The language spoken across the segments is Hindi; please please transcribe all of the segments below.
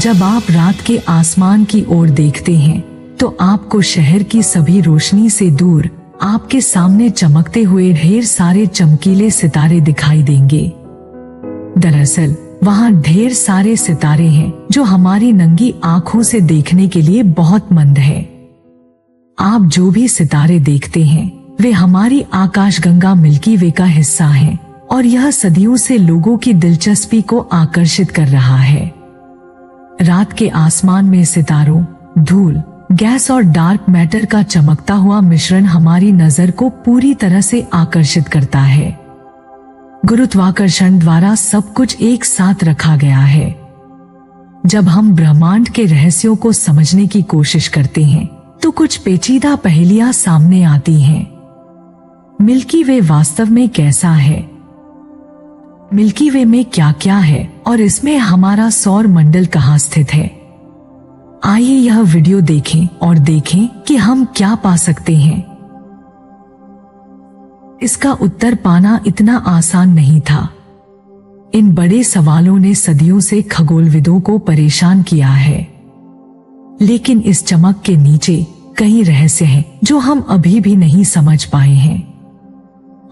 जब आप रात के आसमान की ओर देखते हैं तो आपको शहर की सभी रोशनी से दूर आपके सामने चमकते हुए ढेर सारे चमकीले सितारे दिखाई देंगे। दरअसल वहाँ ढेर सारे सितारे हैं जो हमारी नंगी आंखों से देखने के लिए बहुत मंद है। आप जो भी सितारे देखते हैं वे हमारी आकाशगंगा मिल्की वे का हिस्सा हैं और यह सदियों से लोगों की दिलचस्पी को आकर्षित कर रहा है। रात के आसमान में सितारों, धूल, गैस और डार्क मैटर का चमकता हुआ मिश्रण हमारी नजर को पूरी तरह से आकर्षित करता है। गुरुत्वाकर्षण द्वारा सब कुछ एक साथ रखा गया है। जब हम ब्रह्मांड के रहस्यों को समझने की कोशिश करते हैं तो कुछ पेचीदा पहेलियां सामने आती हैं। मिल्की वे वास्तव में कैसा है? मिल्की वे में क्या क्या है और इसमें हमारा सौर मंडल कहाँ स्थित है? आइए यह वीडियो देखें और देखें कि हम क्या पा सकते हैं। इसका उत्तर पाना इतना आसान नहीं था। इन बड़े सवालों ने सदियों से खगोलविदों को परेशान किया है। लेकिन इस चमक के नीचे कई रहस्य हैं जो हम अभी भी नहीं समझ पाए हैं।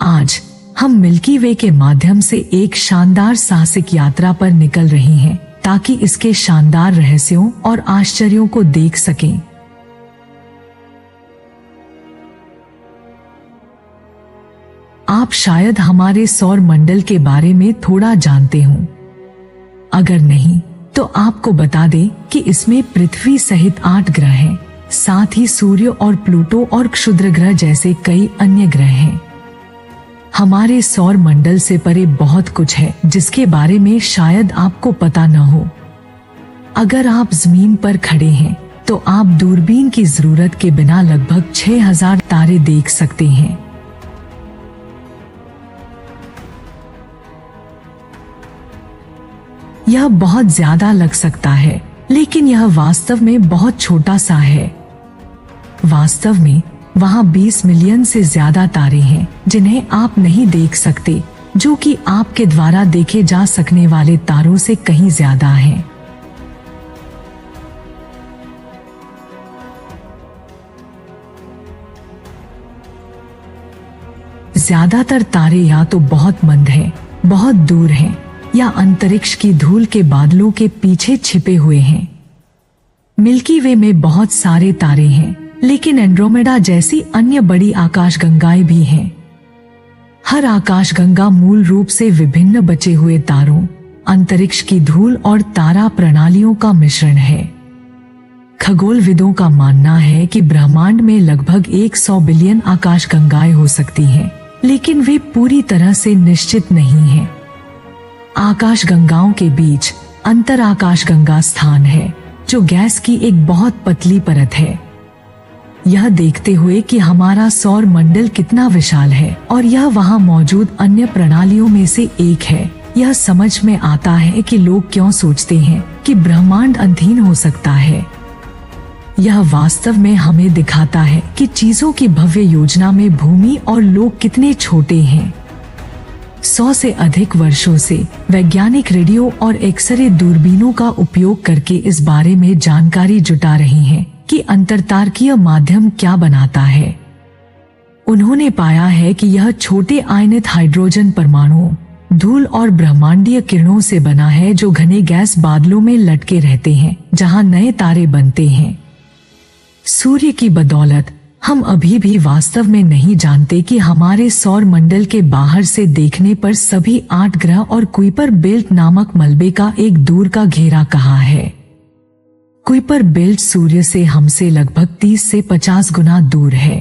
आज हम मिल्की वे के माध्यम से एक शानदार साहसिक यात्रा पर निकल रहे हैं ताकि इसके शानदार रहस्यों और आश्चर्यों को देख सकें। आप शायद हमारे सौर मंडल के बारे में थोड़ा जानते हों। अगर नहीं तो आपको बता दें कि इसमें पृथ्वी सहित 8 ग्रह हैं, साथ ही सूर्य और प्लूटो और क्षुद्र ग्रह जैसे कई अन्य ग्रह हैं। हमारे सौर मंडल से परे बहुत कुछ है जिसके बारे में शायद आपको पता न हो। अगर आप जमीन पर खड़े हैं तो आप दूरबीन की जरूरत के बिना लगभग 6000 तारे देख सकते हैं। यह बहुत ज्यादा लग सकता है, लेकिन यह वास्तव में बहुत छोटा सा है। वास्तव में वहाँ 20 मिलियन से ज्यादा तारे हैं जिन्हें आप नहीं देख सकते, जो कि आपके द्वारा देखे जा सकने वाले तारों से कहीं ज्यादा हैं। ज्यादातर तारे या तो बहुत मंद हैं, बहुत दूर हैं, या अंतरिक्ष की धूल के बादलों के पीछे छिपे हुए हैं। मिल्की वे में बहुत सारे तारे हैं, लेकिन एंड्रोमेडा जैसी अन्य बड़ी आकाशगंगाएं भी हैं। हर आकाशगंगा मूल रूप से विभिन्न बचे हुए तारों, अंतरिक्ष की धूल और तारा प्रणालियों का मिश्रण है। खगोलविदों का मानना है कि ब्रह्मांड में लगभग 100 बिलियन आकाशगंगाएं हो सकती हैं, लेकिन वे पूरी तरह से निश्चित नहीं हैं। आकाशगंगाओं के बीच अंतर आकाशगंगा स्थान है, जो गैस की एक बहुत पतली परत है। यह देखते हुए कि हमारा सौर मंडल कितना विशाल है और यह वहाँ मौजूद अन्य प्रणालियों में से एक है, यह समझ में आता है कि लोग क्यों सोचते हैं कि ब्रह्मांड अधीन हो सकता है। यह वास्तव में हमें दिखाता है कि चीजों की भव्य योजना में भूमि और लोग कितने छोटे हैं। 100 से अधिक वर्षों से वैज्ञानिक रेडियो और एक्सरे दूरबीनों का उपयोग करके इस बारे में जानकारी जुटा रहे हैं कि अंतरतारकीय माध्यम क्या बनाता है। उन्होंने पाया है कि यह छोटे आयनित हाइड्रोजन परमाणुओं, धूल और ब्रह्मांडीय किरणों से बना है जो घने गैस बादलों में लटके रहते हैं, जहां नए तारे बनते हैं। सूर्य की बदौलत हम अभी भी वास्तव में नहीं जानते कि हमारे सौर मंडल के बाहर से देखने पर सभी 8 ग्रह और कुइपर बेल्ट नामक मलबे का एक दूर का घेरा कहाँ है। कुइपर बेल्ट सूर्य से हमसे लगभग 30 से 50 गुना दूर है।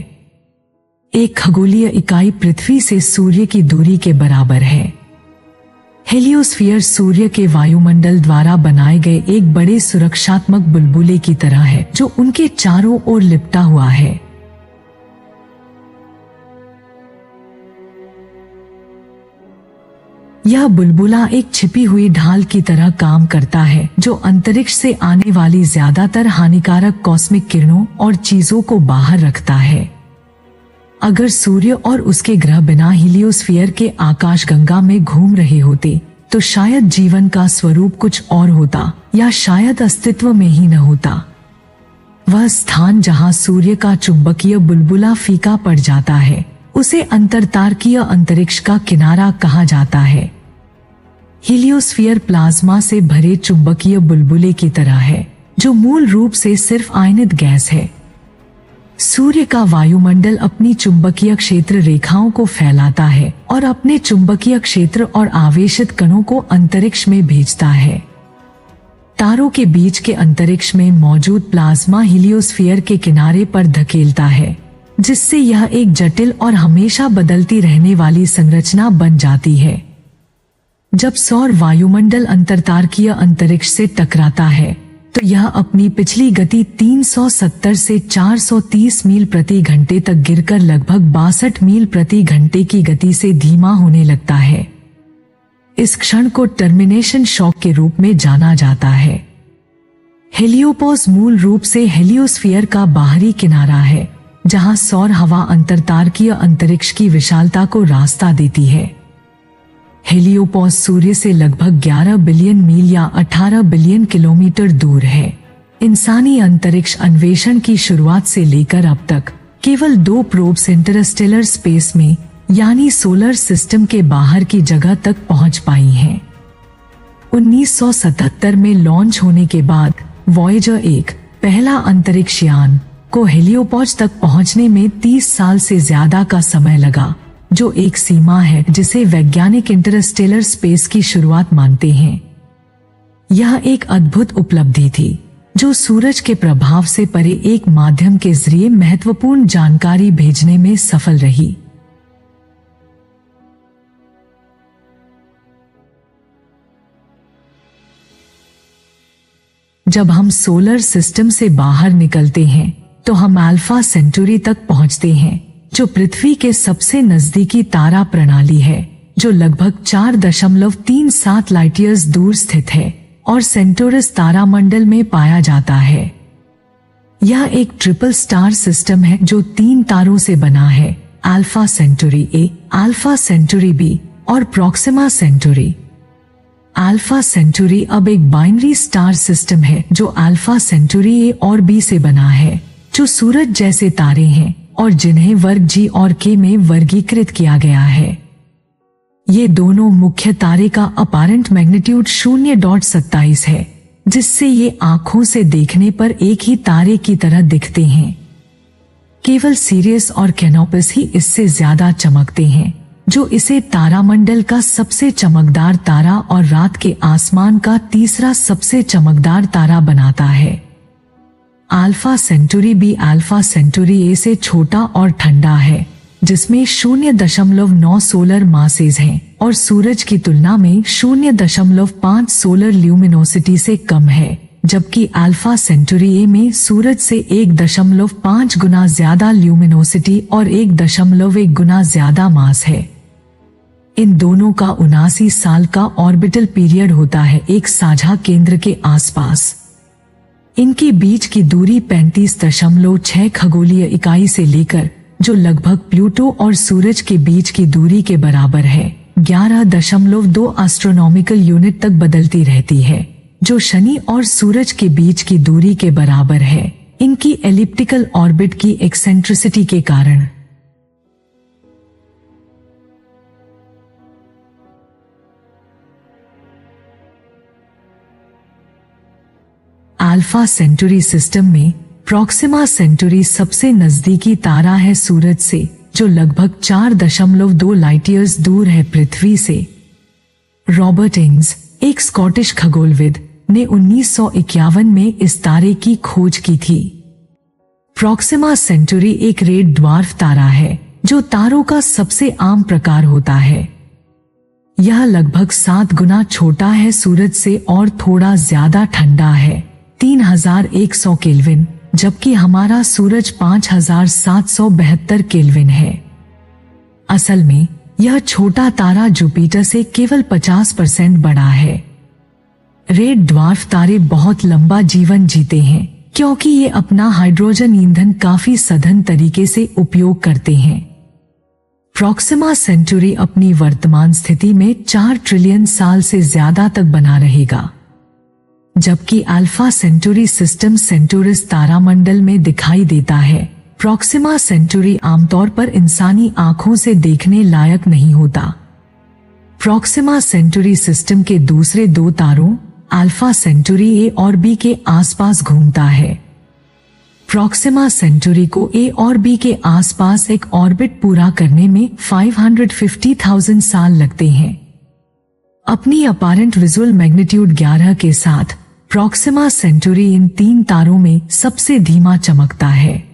एक खगोलीय इकाई पृथ्वी से सूर्य की दूरी के बराबर है। हेलियोस्फीयर सूर्य के वायुमंडल द्वारा बनाए गए एक बड़े सुरक्षात्मक बुलबुले की तरह है जो उनके चारों ओर लिपटा हुआ है। यह बुलबुला एक छिपी हुई ढाल की तरह काम करता है जो अंतरिक्ष से आने वाली ज्यादातर हानिकारक कॉस्मिक किरणों और चीजों को बाहर रखता है। अगर सूर्य और उसके ग्रह बिना हीलियोस्फीयर के आकाशगंगा में घूम रहे होते तो शायद जीवन का स्वरूप कुछ और होता, या शायद अस्तित्व में ही न होता। वह स्थान जहां सूर्य का चुंबकीय बुलबुला फीका पड़ जाता है, उसे अंतरतारकीय अंतरिक्ष का किनारा कहा जाता है। हीलियोस्फीयर प्लाज्मा से भरे चुंबकीय बुलबुले की तरह है, जो मूल रूप से सिर्फ आयनित गैस है। सूर्य का वायुमंडल अपनी चुंबकीय क्षेत्र रेखाओं को फैलाता है और अपने चुंबकीय क्षेत्र और आवेशित कणों को अंतरिक्ष में भेजता है। तारों के बीच के अंतरिक्ष में मौजूद प्लाज्मा हीलियोस्फीयर के किनारे पर धकेलता है, जिससे यह एक जटिल और हमेशा बदलती रहने वाली संरचना बन जाती है। जब सौर वायुमंडल अंतरतारकीय अंतरिक्ष से टकराता है, तो यह अपनी पिछली गति 370 से 430 मील प्रति घंटे तक गिरकर लगभग 62 मील प्रति घंटे की गति से धीमा होने लगता है। इस क्षण को टर्मिनेशन शॉक के रूप में जाना जाता है। हेलियोपोस मूल रूप से हेलियोस्फीयर का बाहरी किनारा है, जहां सौर हवा अंतरतारकीय अंतरिक्ष की विशालता को रास्ता देती है। हेलियोपोस सूर्य से लगभग 11 बिलियन मील या 18 बिलियन किलोमीटर दूर है। इंसानी अंतरिक्ष अन्वेषण की शुरुआत से लेकर अब तक केवल 2 प्रोब्स इंटरस्टेलर स्पेस में, यानी सोलर सिस्टम के बाहर की जगह तक पहुंच पाई हैं। 1977 में लॉन्च होने के बाद वॉयेजर 1 पहला अंतरिक्ष यान को हेलियोपोस तक पहुंचने में 30 साल से ज्यादा का समय लगा, जो एक सीमा है जिसे वैज्ञानिक इंटरस्टेलर स्पेस की शुरुआत मानते हैं। यह एक अद्भुत उपलब्धि थी, जो सूरज के प्रभाव से परे एक माध्यम के जरिए महत्वपूर्ण जानकारी भेजने में सफल रही। जब हम सोलर सिस्टम से बाहर निकलते हैं, तो हम अल्फा सेंटुरी तक पहुंचते हैं, जो पृथ्वी के सबसे नजदीकी तारा प्रणाली है, जो लगभग 4.37 लाइट ईयर्स दूर स्थित है और सेंटोरस तारामंडल में पाया जाता है। यह एक ट्रिपल स्टार सिस्टम है जो 3 तारों से बना है, अल्फा सेंटुरी ए, अल्फा सेंटुरी बी और प्रॉक्सिमा सेंटुरी। अल्फा सेंटुरी अब एक बाइनरी स्टार सिस्टम है जो अल्फा सेंटुरी ए और बी से बना है, जो सूरज जैसे तारे हैं और जिन्हें वर्ग जी और के में वर्गीकृत किया गया है। ये दोनों मुख्य तारे का अपैरेंट मैग्नीट्यूड 0.27 है, जिससे ये आंखों से देखने पर एक ही तारे की तरह दिखते हैं। केवल सीरियस और कैनोपस ही इससे ज्यादा चमकते हैं, जो इसे तारामंडल का सबसे चमकदार तारा और रात के आसमान का तीसरा सबसे चमकदार तारा बनाता है। अल्फा सेंटुरी बी अल्फा सेंटुरी ए से छोटा और ठंडा है, जिसमें 0.9 सोलर मासेज हैं और सूरज की तुलना में 0.5 सोलर ल्यूमिनोसिटी से कम है, जबकि अल्फा सेंटुरी ए में सूरज से 1.5 गुना ज्यादा ल्यूमिनोसिटी और 1.1 गुना ज्यादा मास है। इन दोनों का 79 साल का ऑर्बिटल पीरियड होता है एक साझा केंद्र के आसपास। इनके बीच की दूरी 35.6 खगोलीय इकाई से लेकर, जो लगभग प्लूटो और सूरज के बीच की दूरी के बराबर है, 11.2 एस्ट्रोनॉमिकल यूनिट तक बदलती रहती है, जो शनि और सूरज के बीच की दूरी के बराबर है, इनकी एलिप्टिकल ऑर्बिट की एक्सेंट्रिसिटी के कारण। अल्फा सेंटुरी सिस्टम में प्रॉक्सिमा सेंटुरी सबसे नजदीकी तारा है सूरज से, जो लगभग 4.2 लाइट ईयर्स दूर है पृथ्वी से। रॉबर्ट इंग्स, एक स्कॉटिश खगोलविद, ने 1951 में इस तारे की खोज की थी। प्रॉक्सिमा सेंटुरी एक रेड ड्वार्फ तारा है, जो तारों का सबसे आम प्रकार होता है। यह लगभग 7 गुना छोटा है सूरज से और थोड़ा ज्यादा ठंडा है, 3100 केल्विन, जबकि हमारा सूरज 5772 केल्विन है। असल में यह छोटा तारा जुपिटर से केवल 50% बड़ा है। रेड ड्वार्फ तारे बहुत लंबा जीवन जीते हैं, क्योंकि ये अपना हाइड्रोजन ईंधन काफी सघन तरीके से उपयोग करते हैं। प्रॉक्सिमा सेंटुरी अपनी वर्तमान स्थिति में 4 ट्रिलियन साल से ज्यादा तक बना रहेगा, जबकि अल्फा सेंटुरी सिस्टम सेंटोरस तारामंडल में दिखाई देता है। प्रॉक्सिमा सेंटुरी आमतौर पर इंसानी आंखों से देखने लायक नहीं होता। प्रॉक्सिमा सेंटुरी सिस्टम के दूसरे 2 तारों अल्फा सेंटुरी ए और बी के आसपास घूमता है। प्रॉक्सिमा सेंटुरी को ए और बी के आसपास एक ऑर्बिट पूरा करने में 550,000 साल लगते हैं। अपनी अपैरेंट विजुअल मैग्नीट्यूड 11 के साथ प्रॉक्सिमा सेंटुरी इन 3 तारों में सबसे धीमा चमकता है।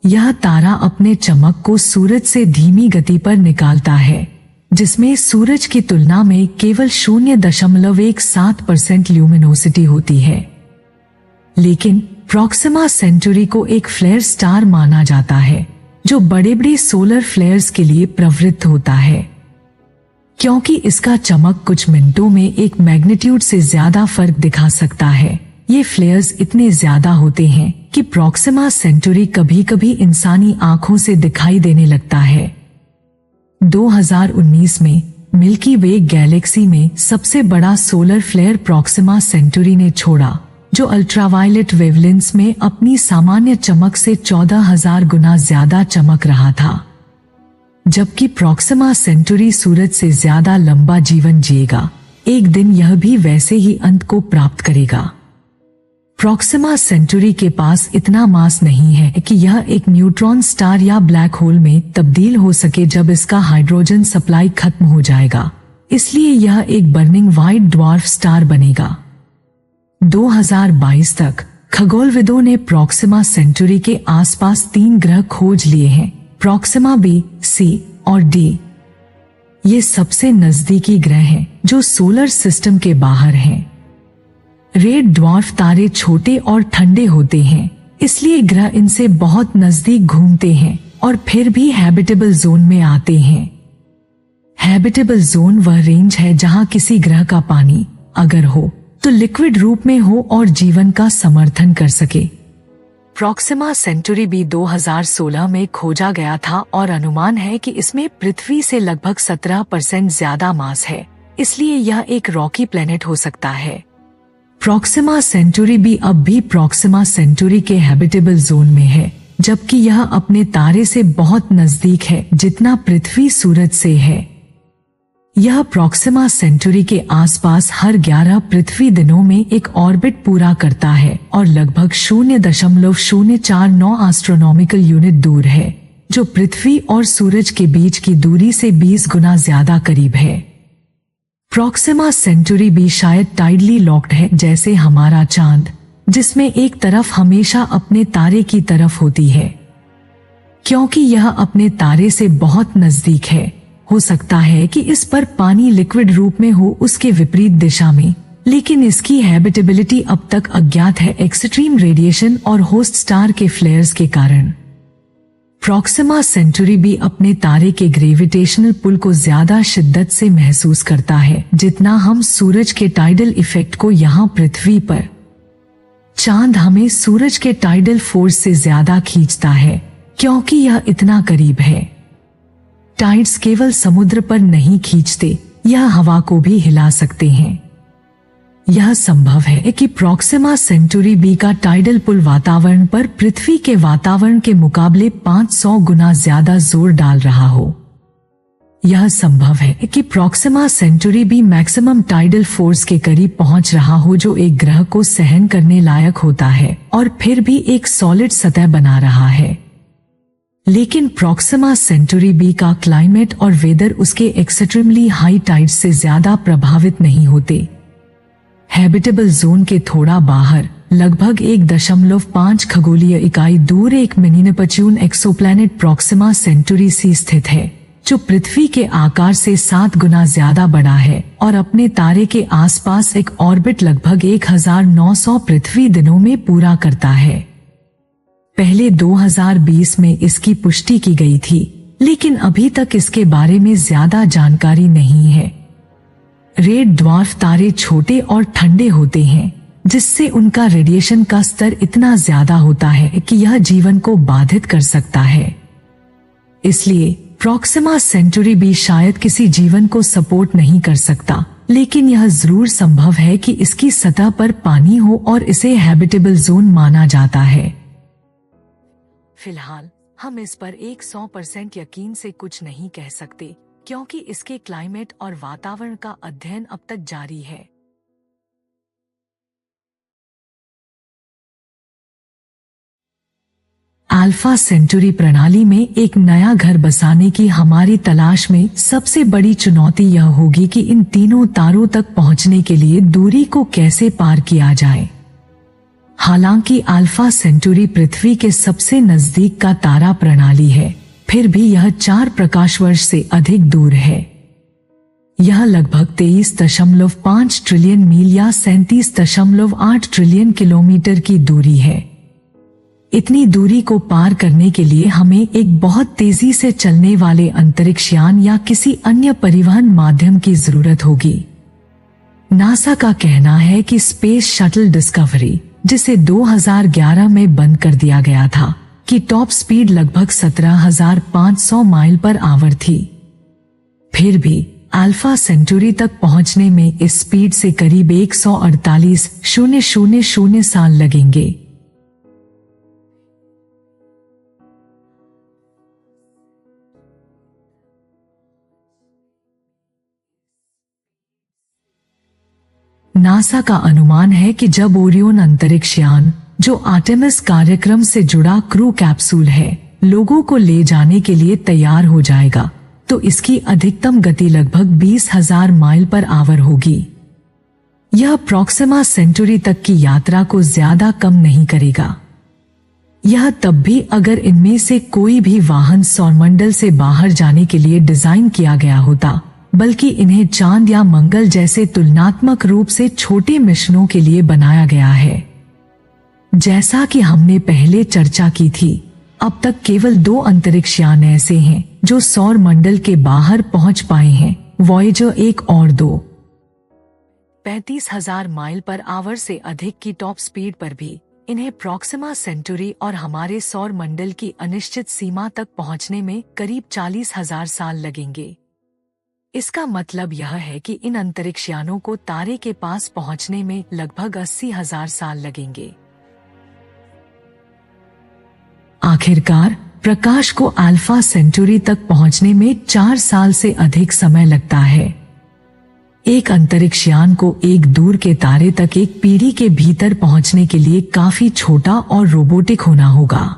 यह तारा अपने चमक को सूरज से धीमी गति पर निकालता है, जिसमें सूरज की तुलना में केवल 0.17% ल्यूमिनोसिटी होती है। लेकिन प्रॉक्सिमा सेंटुरी को एक फ्लेयर स्टार माना जाता है, जो बड़े-बड़े सोलर फ्लेयर्स के लिए प्रवृत्त होता है। क्योंकि इसका चमक कुछ मिनटों में एक मैग्नीट्यूड से ज्यादा फर्क दिखा सकता है, ये फ्लेयर्स इतने ज्यादा होते हैं कि प्रॉक्सिमा सेंटुरी कभी-कभी इंसानी आंखों से दिखाई देने लगता है। 2019 में मिल्की वे गैलेक्सी में सबसे बड़ा सोलर फ्लेयर प्रॉक्सिमा सेंटुरी ने छोड़ा, जो अल्ट्रावायलेट वेवलेंस में अपनी सामान्य चमक से 14,000 गुना ज्यादा चमक रहा था। जबकि प्रॉक्सिमा सेंटुरी सूरज से ज्यादा लंबा जीवन जिएगा, एक दिन यह भी वैसे ही अंत को प्राप्त करेगा। प्रॉक्सिमा सेंटुरी के पास इतना मास नहीं है कि यह एक न्यूट्रॉन स्टार या ब्लैक होल में तब्दील हो सके जब इसका हाइड्रोजन सप्लाई खत्म हो जाएगा, इसलिए यह एक बर्निंग व्हाइट ड्वार्फ स्टार बनेगा। 2022 तक खगोलविदों ने प्रॉक्सिमा सेंटुरी के आसपास 3 ग्रह खोज लिए हैं, प्रॉक्सिमा बी, सी और डी। ये सबसे नजदीकी ग्रह हैं जो सोलर सिस्टम के बाहर हैं। रेड ड्वार्फ तारे छोटे और ठंडे होते हैं, इसलिए ग्रह इनसे बहुत नजदीक घूमते हैं और फिर भी हैबिटेबल जोन में आते हैं। हैबिटेबल जोन वह रेंज है जहां किसी ग्रह का पानी अगर हो तो लिक्विड रूप में हो और जीवन का समर्थन कर सके। प्रॉक्सिमा सेंटुरी बी 2016 में खोजा गया था और अनुमान है कि इसमें पृथ्वी से लगभग 17% ज्यादा मास है, इसलिए यह एक रॉकी प्लेनेट हो सकता है। प्रॉक्सिमा सेंटुरी बी अब भी प्रॉक्सिमा सेंटुरी के हैबिटेबल जोन में है, जबकि यह अपने तारे से बहुत नजदीक है जितना पृथ्वी सूरज से है। यह प्रॉक्सिमा सेंटुरी के आसपास हर 11 पृथ्वी दिनों में एक ऑर्बिट पूरा करता है और लगभग 0.049 एस्ट्रोनॉमिकल यूनिट दूर है, जो पृथ्वी और सूरज के बीच की दूरी से 20 गुना ज्यादा करीब है। प्रॉक्सिमा सेंटुरी भी शायद टाइडली लॉक्ड है, जैसे हमारा चांद, जिसमें एक तरफ हमेशा अपने तारे की तरफ होती है। क्योंकि यह अपने तारे से बहुत नजदीक है, हो सकता है कि इस पर पानी लिक्विड रूप में हो उसके विपरीत दिशा में, लेकिन इसकी हैबिटेबिलिटी अब तक अज्ञात है एक्सट्रीम रेडिएशन और होस्ट स्टार के फ्लेयर्स के कारण। प्रॉक्सिमा सेंटुरी भी अपने तारे के ग्रेविटेशनल पुल को ज्यादा शिद्दत से महसूस करता है जितना हम सूरज के टाइडल इफेक्ट को यहाँ पृथ्वी पर। चांद हमें सूरज के टाइडल फोर्स से ज्यादा खींचता है क्योंकि यह इतना करीब है। टाइड्स केवल समुद्र पर नहीं खींचते, यह हवा को भी हिला सकते हैं। यह संभव है कि प्रॉक्सिमा सेंटुरी बी का टाइडल पुल वातावरण पर पृथ्वी के वातावरण के मुकाबले 500 गुना ज्यादा जोर डाल रहा हो। यह संभव है कि Proxima Centauri b maximum tidal force के करीब पहुंच रहा हो, जो एक ग्रह को सहन करने लायक होता है और फिर भी एक सॉलिड सतह बना रहा है। लेकिन प्रॉक्सिमा सेंटुरी बी का क्लाइमेट और वेदर उसके एक्सट्रीमली हाई टाइड्स से ज्यादा प्रभावित नहीं होते। हैबिटेबल जोन के थोड़ा बाहर लगभग 1.5 खगोलीय इकाई दूर एक मिनी नेपच्यून एक्सोप्लैनेट प्रॉक्सिमा सेंटुरी सी स्थित है, जो पृथ्वी के आकार से 7 गुना ज्यादा बड़ा है और अपने तारे के आसपास एक ऑर्बिट लगभग 1900 पृथ्वी दिनों में पूरा करता है। पहले 2020 में इसकी पुष्टि की गई थी, लेकिन अभी तक इसके बारे में ज्यादा जानकारी नहीं है। रेड ड्वार्फ तारे छोटे और ठंडे होते हैं, जिससे उनका रेडिएशन का स्तर इतना ज्यादा होता है कि यह जीवन को बाधित कर सकता है। इसलिए प्रॉक्सिमा सेंचुरी भी शायद किसी जीवन को सपोर्ट नहीं कर सकता, लेकिन यह जरूर संभव है कि इसकी सतह पर पानी हो और इसे हैबिटेबल जोन माना जाता है। फिलहाल हम इस पर 100% यकीन से कुछ नहीं कह सकते, क्योंकि इसके क्लाइमेट और वातावरण का अध्ययन अब तक जारी है। अल्फा सेंचुरी प्रणाली में एक नया घर बसाने की हमारी तलाश में सबसे बड़ी चुनौती यह होगी कि इन तीनों तारों तक पहुंचने के लिए दूरी को कैसे पार किया जाए। हालांकि अल्फा सेंचुरी पृथ्वी के सबसे नजदीक का तारा प्रणाली है, फिर भी यह 4 प्रकाश वर्ष से अधिक दूर है। यह लगभग 23.5 ट्रिलियन मील या 37.8 ट्रिलियन किलोमीटर की दूरी है। इतनी दूरी को पार करने के लिए हमें एक बहुत तेजी से चलने वाले अंतरिक्षयान या किसी अन्य परिवहन माध्यम की जरूरत होगी। नासा का कहना है कि स्पेस शटल डिस्कवरी, जिसे 2011 में बंद कर दिया गया था, की टॉप स्पीड लगभग 17,500 माइल पर आवर थी। फिर भी अल्फा सेंचुरी तक पहुंचने में इस स्पीड से करीब 148,000 साल लगेंगे। नासा का अनुमान है कि जब ओरियन अंतरिक्षयान, जो आर्टेमिस कार्यक्रम से जुड़ा क्रू कैप्सूल है, लोगों को ले जाने के लिए तैयार हो जाएगा, तो इसकी अधिकतम गति लगभग 20,000 माइल पर आवर होगी। यह प्रॉक्सिमा सेंचुरी तक की यात्रा को ज्यादा कम नहीं करेगा। यह तब भी अगर इनमें से कोई भी वाहन सौरमंडल से बाहर जाने के लिए डिजाइन किया गया होता, बल्कि इन्हें चांद या मंगल जैसे तुलनात्मक रूप से छोटे मिशनों के लिए बनाया गया है। जैसा कि हमने पहले चर्चा की थी, अब तक केवल 2 अंतरिक्षयान ऐसे हैं जो सौर मंडल के बाहर पहुंच पाए हैं, वॉयेजर 1 और 2। 35,000 माइल पर आवर से अधिक की टॉप स्पीड पर भी इन्हें प्रॉक्सिमा सेंचुरी और हमारे सौर मंडल की अनिश्चित सीमा तक पहुंचने में करीब 40,000 साल लगेंगे। इसका मतलब यह है कि इन अंतरिक्षयानों को तारे के पास पहुंचने में लगभग 80,000 साल लगेंगे। आखिरकार प्रकाश को अल्फा सेंचुरी तक पहुंचने में 4 साल से अधिक समय लगता है। एक अंतरिक्षयान को एक दूर के तारे तक एक पीढ़ी के भीतर पहुंचने के लिए काफी छोटा और रोबोटिक होना होगा,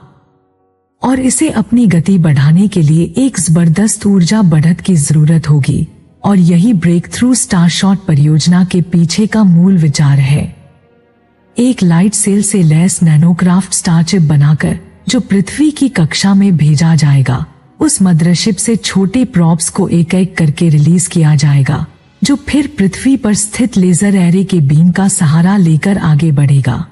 और इसे अपनी गति बढ़ाने के लिए एक जबरदस्त ऊर्जा बढ़त की जरूरत होगी, और यही ब्रेक थ्रू स्टारशॉट परियोजना के पीछे का मूल विचार है। एक लाइट सेल से लैस नैनोक्राफ्ट स्टारशिप बनाकर जो पृथ्वी की कक्षा में भेजा जाएगा, उस मदरशिप से छोटे प्रॉप्स को एक एक करके रिलीज किया जाएगा, जो फिर पृथ्वी पर स्थित लेजर एरे के बीम का सहारा लेकर आगे बढ़ेगा।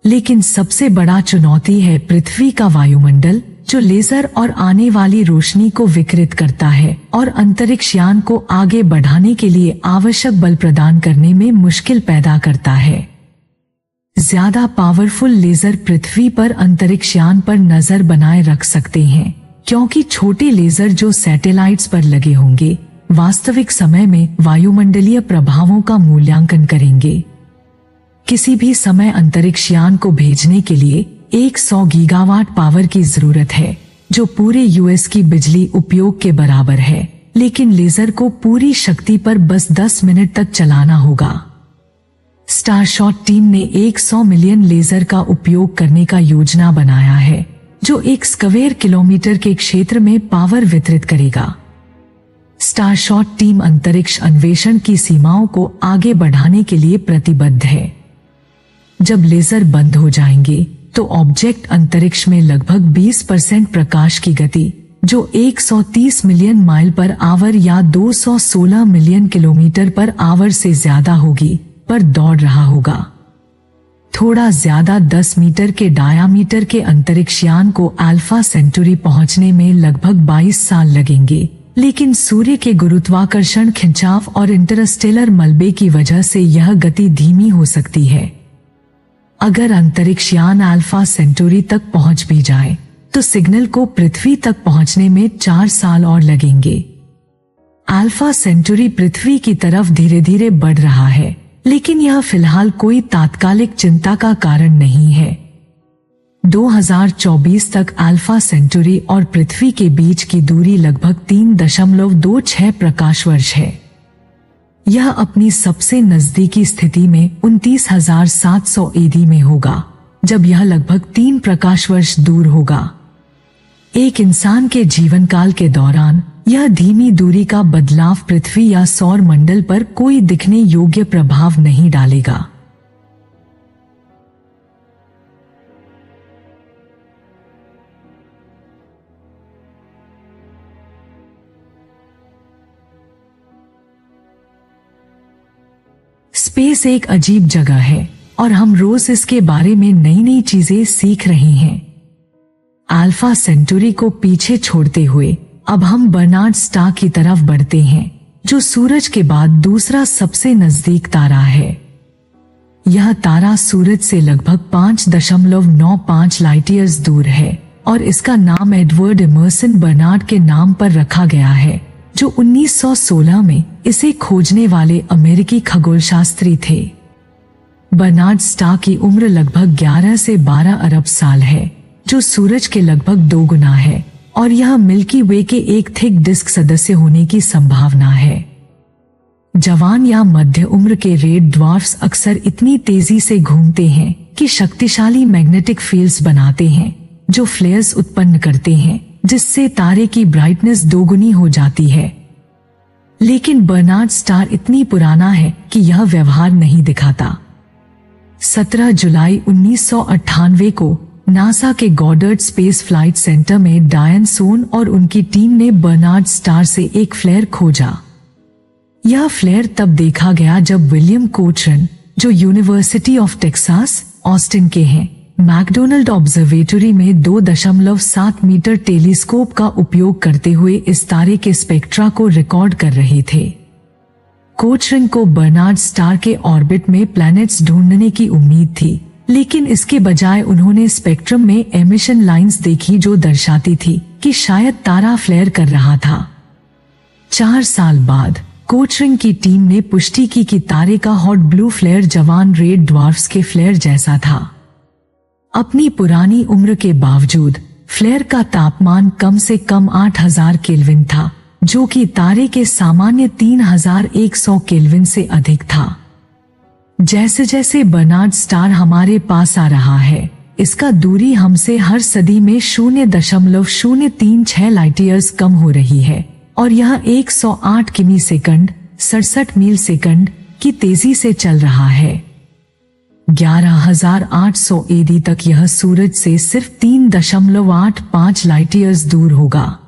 लेकिन सबसे बड़ा चुनौती है पृथ्वी का वायुमंडल, जो लेजर और आने वाली रोशनी को विकृत करता है और अंतरिक्षयान को आगे बढ़ाने के लिए आवश्यक बल प्रदान करने में मुश्किल पैदा करता है। ज्यादा पावरफुल लेजर पृथ्वी पर अंतरिक्षयान पर नजर बनाए रख सकते हैं, क्योंकि छोटे लेजर जो सैटेलाइट्स पर लगे होंगे वास्तविक समय में वायुमंडलीय प्रभावों का मूल्यांकन करेंगे। किसी भी समय अंतरिक्षयान को भेजने के लिए 100 गीगावाट पावर की जरूरत है, जो पूरे यूएस की बिजली उपयोग के बराबर है, लेकिन लेजर को पूरी शक्ति पर बस 10 मिनट तक चलाना होगा। स्टारशॉट टीम ने 100 मिलियन लेजर का उपयोग करने का योजना बनाया है, जो 1 स्क्वायर किलोमीटर के क्षेत्र में पावर वितरित करेगा। स्टारशॉट टीम अंतरिक्ष अन्वेषण की सीमाओं को आगे बढ़ाने के लिए प्रतिबद्ध है। जब लेजर बंद हो जाएंगे तो ऑब्जेक्ट अंतरिक्ष में लगभग 20% प्रकाश की गति, जो 130 मिलियन माइल पर आवर या 216 मिलियन किलोमीटर पर आवर से ज्यादा होगी, पर दौड़ रहा होगा। थोड़ा ज्यादा 10 मीटर के डायामीटर के अंतरिक्षयान को अल्फा सेंचुरी पहुंचने में लगभग 22 साल लगेंगे, लेकिन सूर्य के गुरुत्वाकर्षण खिंचाव और इंटरस्टेलर मलबे की वजह से यह गति धीमी हो सकती है। अगर अंतरिक्षयान अल्फा सेंचुरी तक पहुंच भी जाए तो सिग्नल को पृथ्वी तक पहुंचने में 4 साल और लगेंगे। अल्फा सेंचुरी पृथ्वी की तरफ धीरे धीरे बढ़ रहा है, लेकिन यह फिलहाल कोई तात्कालिक चिंता का कारण नहीं है। 2024 तक अल्फा सेंचुरी और पृथ्वी के बीच की दूरी लगभग 3.26 प्रकाश वर्ष है। यह अपनी सबसे नजदीकी स्थिति में 29,700 एडी में होगा, जब यह लगभग 3 प्रकाश वर्ष दूर होगा। एक इंसान के जीवन काल के दौरान यह धीमी दूरी का बदलाव पृथ्वी या सौर मंडल पर कोई दिखने योग्य प्रभाव नहीं डालेगा। स्पेस एक अजीब जगह है और हम रोज इसके बारे में नई नई चीजें सीख रहे हैं। अल्फा सेंचुरी को पीछे छोड़ते हुए अब हम बर्नार्ड स्टार की तरफ बढ़ते हैं, जो सूरज के बाद दूसरा सबसे नजदीक तारा है। यह तारा सूरज से लगभग 5.95 लाइट ईयर्स दूर है और इसका नाम एडवर्ड एमर्सन बर्नार्ड के नाम पर रखा गया है, जो 1916 में इसे खोजने वाले अमेरिकी खगोलशास्त्री थे। बर्नार्ड स्टार की उम्र लगभग 11 से 12 अरब साल है, जो सूरज के लगभग 2 गुना है, और यह मिल्की वे के एक थिक डिस्क सदस्य होने की संभावना है। जवान या मध्य उम्र के रेड ड्वार्फ्स अक्सर इतनी तेजी से घूमते हैं कि शक्तिशाली मैग्नेटिक फील्ड्स बनाते हैं, जो फ्लेयर्स उत्पन्न करते हैं, जिससे तारे की ब्राइटनेस दोगुनी हो जाती है। लेकिन बर्नार्ड स्टार इतनी पुराना है कि यह व्यवहार नहीं दिखाता। 17 जुलाई 1998 को नासा के गॉडर्ड स्पेस फ्लाइट सेंटर में डायन सोन और उनकी टीम ने बर्नार्ड स्टार से एक फ्लेयर खोजा। यह फ्लेयर तब देखा गया जब विलियम कोचरन, जो यूनिवर्सिटी ऑफ टेक्सास ऑस्टिन के हैं, मैकडोनल्ड ऑब्जर्वेटरी में 2.7 मीटर टेलीस्कोप का उपयोग करते हुए इस तारे के स्पेक्ट्रा को रिकॉर्ड कर रहे थे। कोचरन को बर्नार्ड स्टार के ऑर्बिट में प्लैनेट्स ढूंढने की उम्मीद थी, लेकिन इसके बजाय उन्होंने स्पेक्ट्रम में एमिशन लाइंस देखी जो दर्शाती थी कि शायद तारा फ्लेयर कर रहा था। 4 साल बाद कोचरन की टीम ने पुष्टि की कि तारे का हॉट ब्लू फ्लेयर जवान रेड ड्वार्फ्स के फ्लेयर जैसा था। अपनी पुरानी उम्र के बावजूद फ्लेयर का तापमान कम से कम 8000 केल्विन था, जो कि तारे के सामान्य 3100 केल्विन से अधिक था। जैसे जैसे बर्नार्ड स्टार हमारे पास आ रहा है, इसका दूरी हमसे हर सदी में 0.036 लाइट ईयर्स कम हो रही है और यह 108 किमी सेकंड 67 मील सेकंड की तेजी से चल रहा है। 11,800 एडी तक यह सूरज से सिर्फ 3.85 लाइट ईयर्स दूर होगा।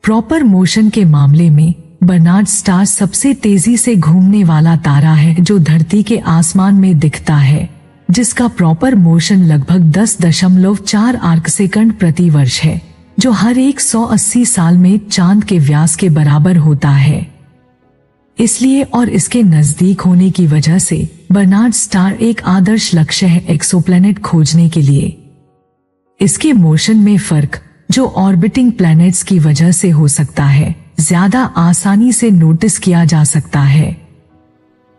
प्रॉपर मोशन के मामले में बर्नार्ड स्टार सबसे तेजी से घूमने वाला तारा है जो धरती के आसमान में दिखता है, जिसका प्रॉपर मोशन लगभग 10.4 आर्क सेकंड प्रति वर्ष है, जो हर 180 साल में चांद के व्यास के बराबर होता है। इसलिए और इसके नजदीक होने की वजह से बर्नार्ड स्टार एक आदर्श लक्ष्य है एक्सोप्लैनेट खोजने के लिए। इसके मोशन में फर्क, जो ऑर्बिटिंग प्लैनेट्स की वजह से हो सकता है, ज्यादा आसानी से नोटिस किया जा सकता है।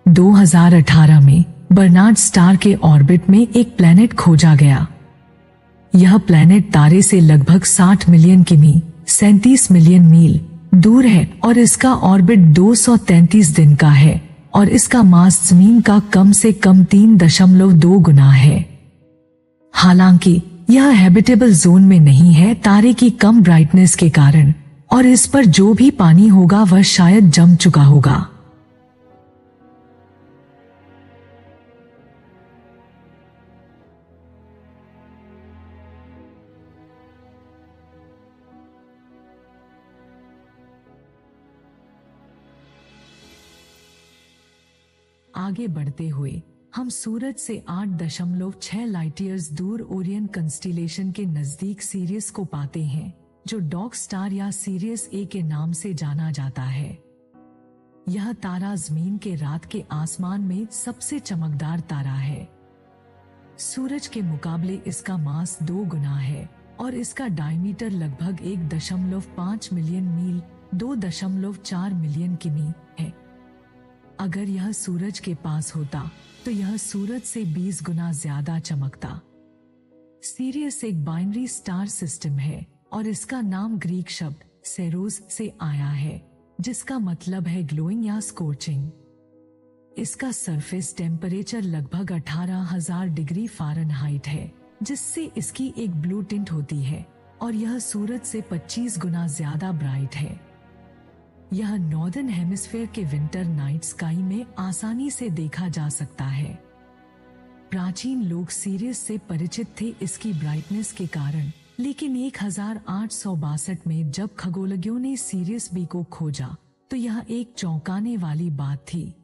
2018 में बर्नार्ड स्टार के ऑर्बिट में एक प्लैनेट खोजा गया। यह प्लैनेट तारे से लगभग 60 मिलियन किमी 37 मिलियन मील दूर है और इसका ऑर्बिट 233 दिन का है और इसका मास जमीन का कम से कम 3.2 गुना है। हालांकि यह हैबिटेबल जोन में नहीं है तारे की कम ब्राइटनेस के कारण, और इस पर जो भी पानी होगा वह शायद जम चुका होगा। आगे बढ़ते हुए हम सूरज से 8.6 लाइट ईयर्स दूर ओरियन कंस्टिलेशन के नजदीक सीरियस को पाते हैं, जो डॉग स्टार या सीरियस ए के नाम से जाना जाता है। यह तारा जमीन के रात के आसमान में सबसे चमकदार तारा है। सूरज के मुकाबले इसका मास 2 गुना है और इसका डायमीटर लगभग 1.5 मिलियन मील 2.4 मिलियन किमी है। अगर यह सूरज के पास होता तो यह सूरज से 20 गुना ज्यादा चमकता। सीरियस एक बाइनरी स्टार सिस्टम है और इसका नाम ग्रीक शब्द सेरोस से आया है, जिसका मतलब है ग्लोइंग या स्कोचिंग। इसका सरफेस टेम्परेचर लगभग 18,000 डिग्री फ़ारेनहाइट है, जिससे इसकी एक ब्लू टिंट होती है और यह सूरज से 25 गुना ज्यादा ब्राइट है। यह नॉर्दर्न हेमिस्फेयर के विंटर नाइट स्काई में आसानी से देखा जा सकता है। प्राचीन लोग सीरियस से परिचित थे इसकी ब्राइटनेस के कारण, लेकिन 1862 में जब खगोलज्ञों ने सीरियस बी को खोजा तो यह एक चौंकाने वाली बात थी।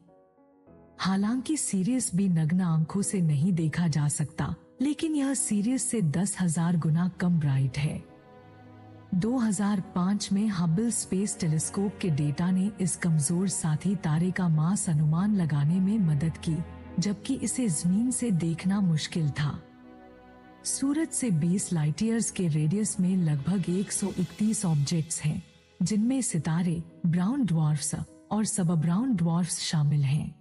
हालांकि सीरियस बी नग्न आंखों से नहीं देखा जा सकता, लेकिन यह सीरियस से 10,000 गुना कम ब्राइट है। 2005 में हबल स्पेस टेलीस्कोप के डेटा ने इस कमजोर साथी तारे का मास अनुमान लगाने में मदद की, जबकि इसे जमीन से देखना मुश्किल था। सूरज से 20 लाइट ईयर्स के रेडियस में लगभग 131 ऑब्जेक्ट्स हैं, जिनमें सितारे, ब्राउन ड्वार्फ्स और सब ब्राउन ड्वार्फ्स शामिल हैं।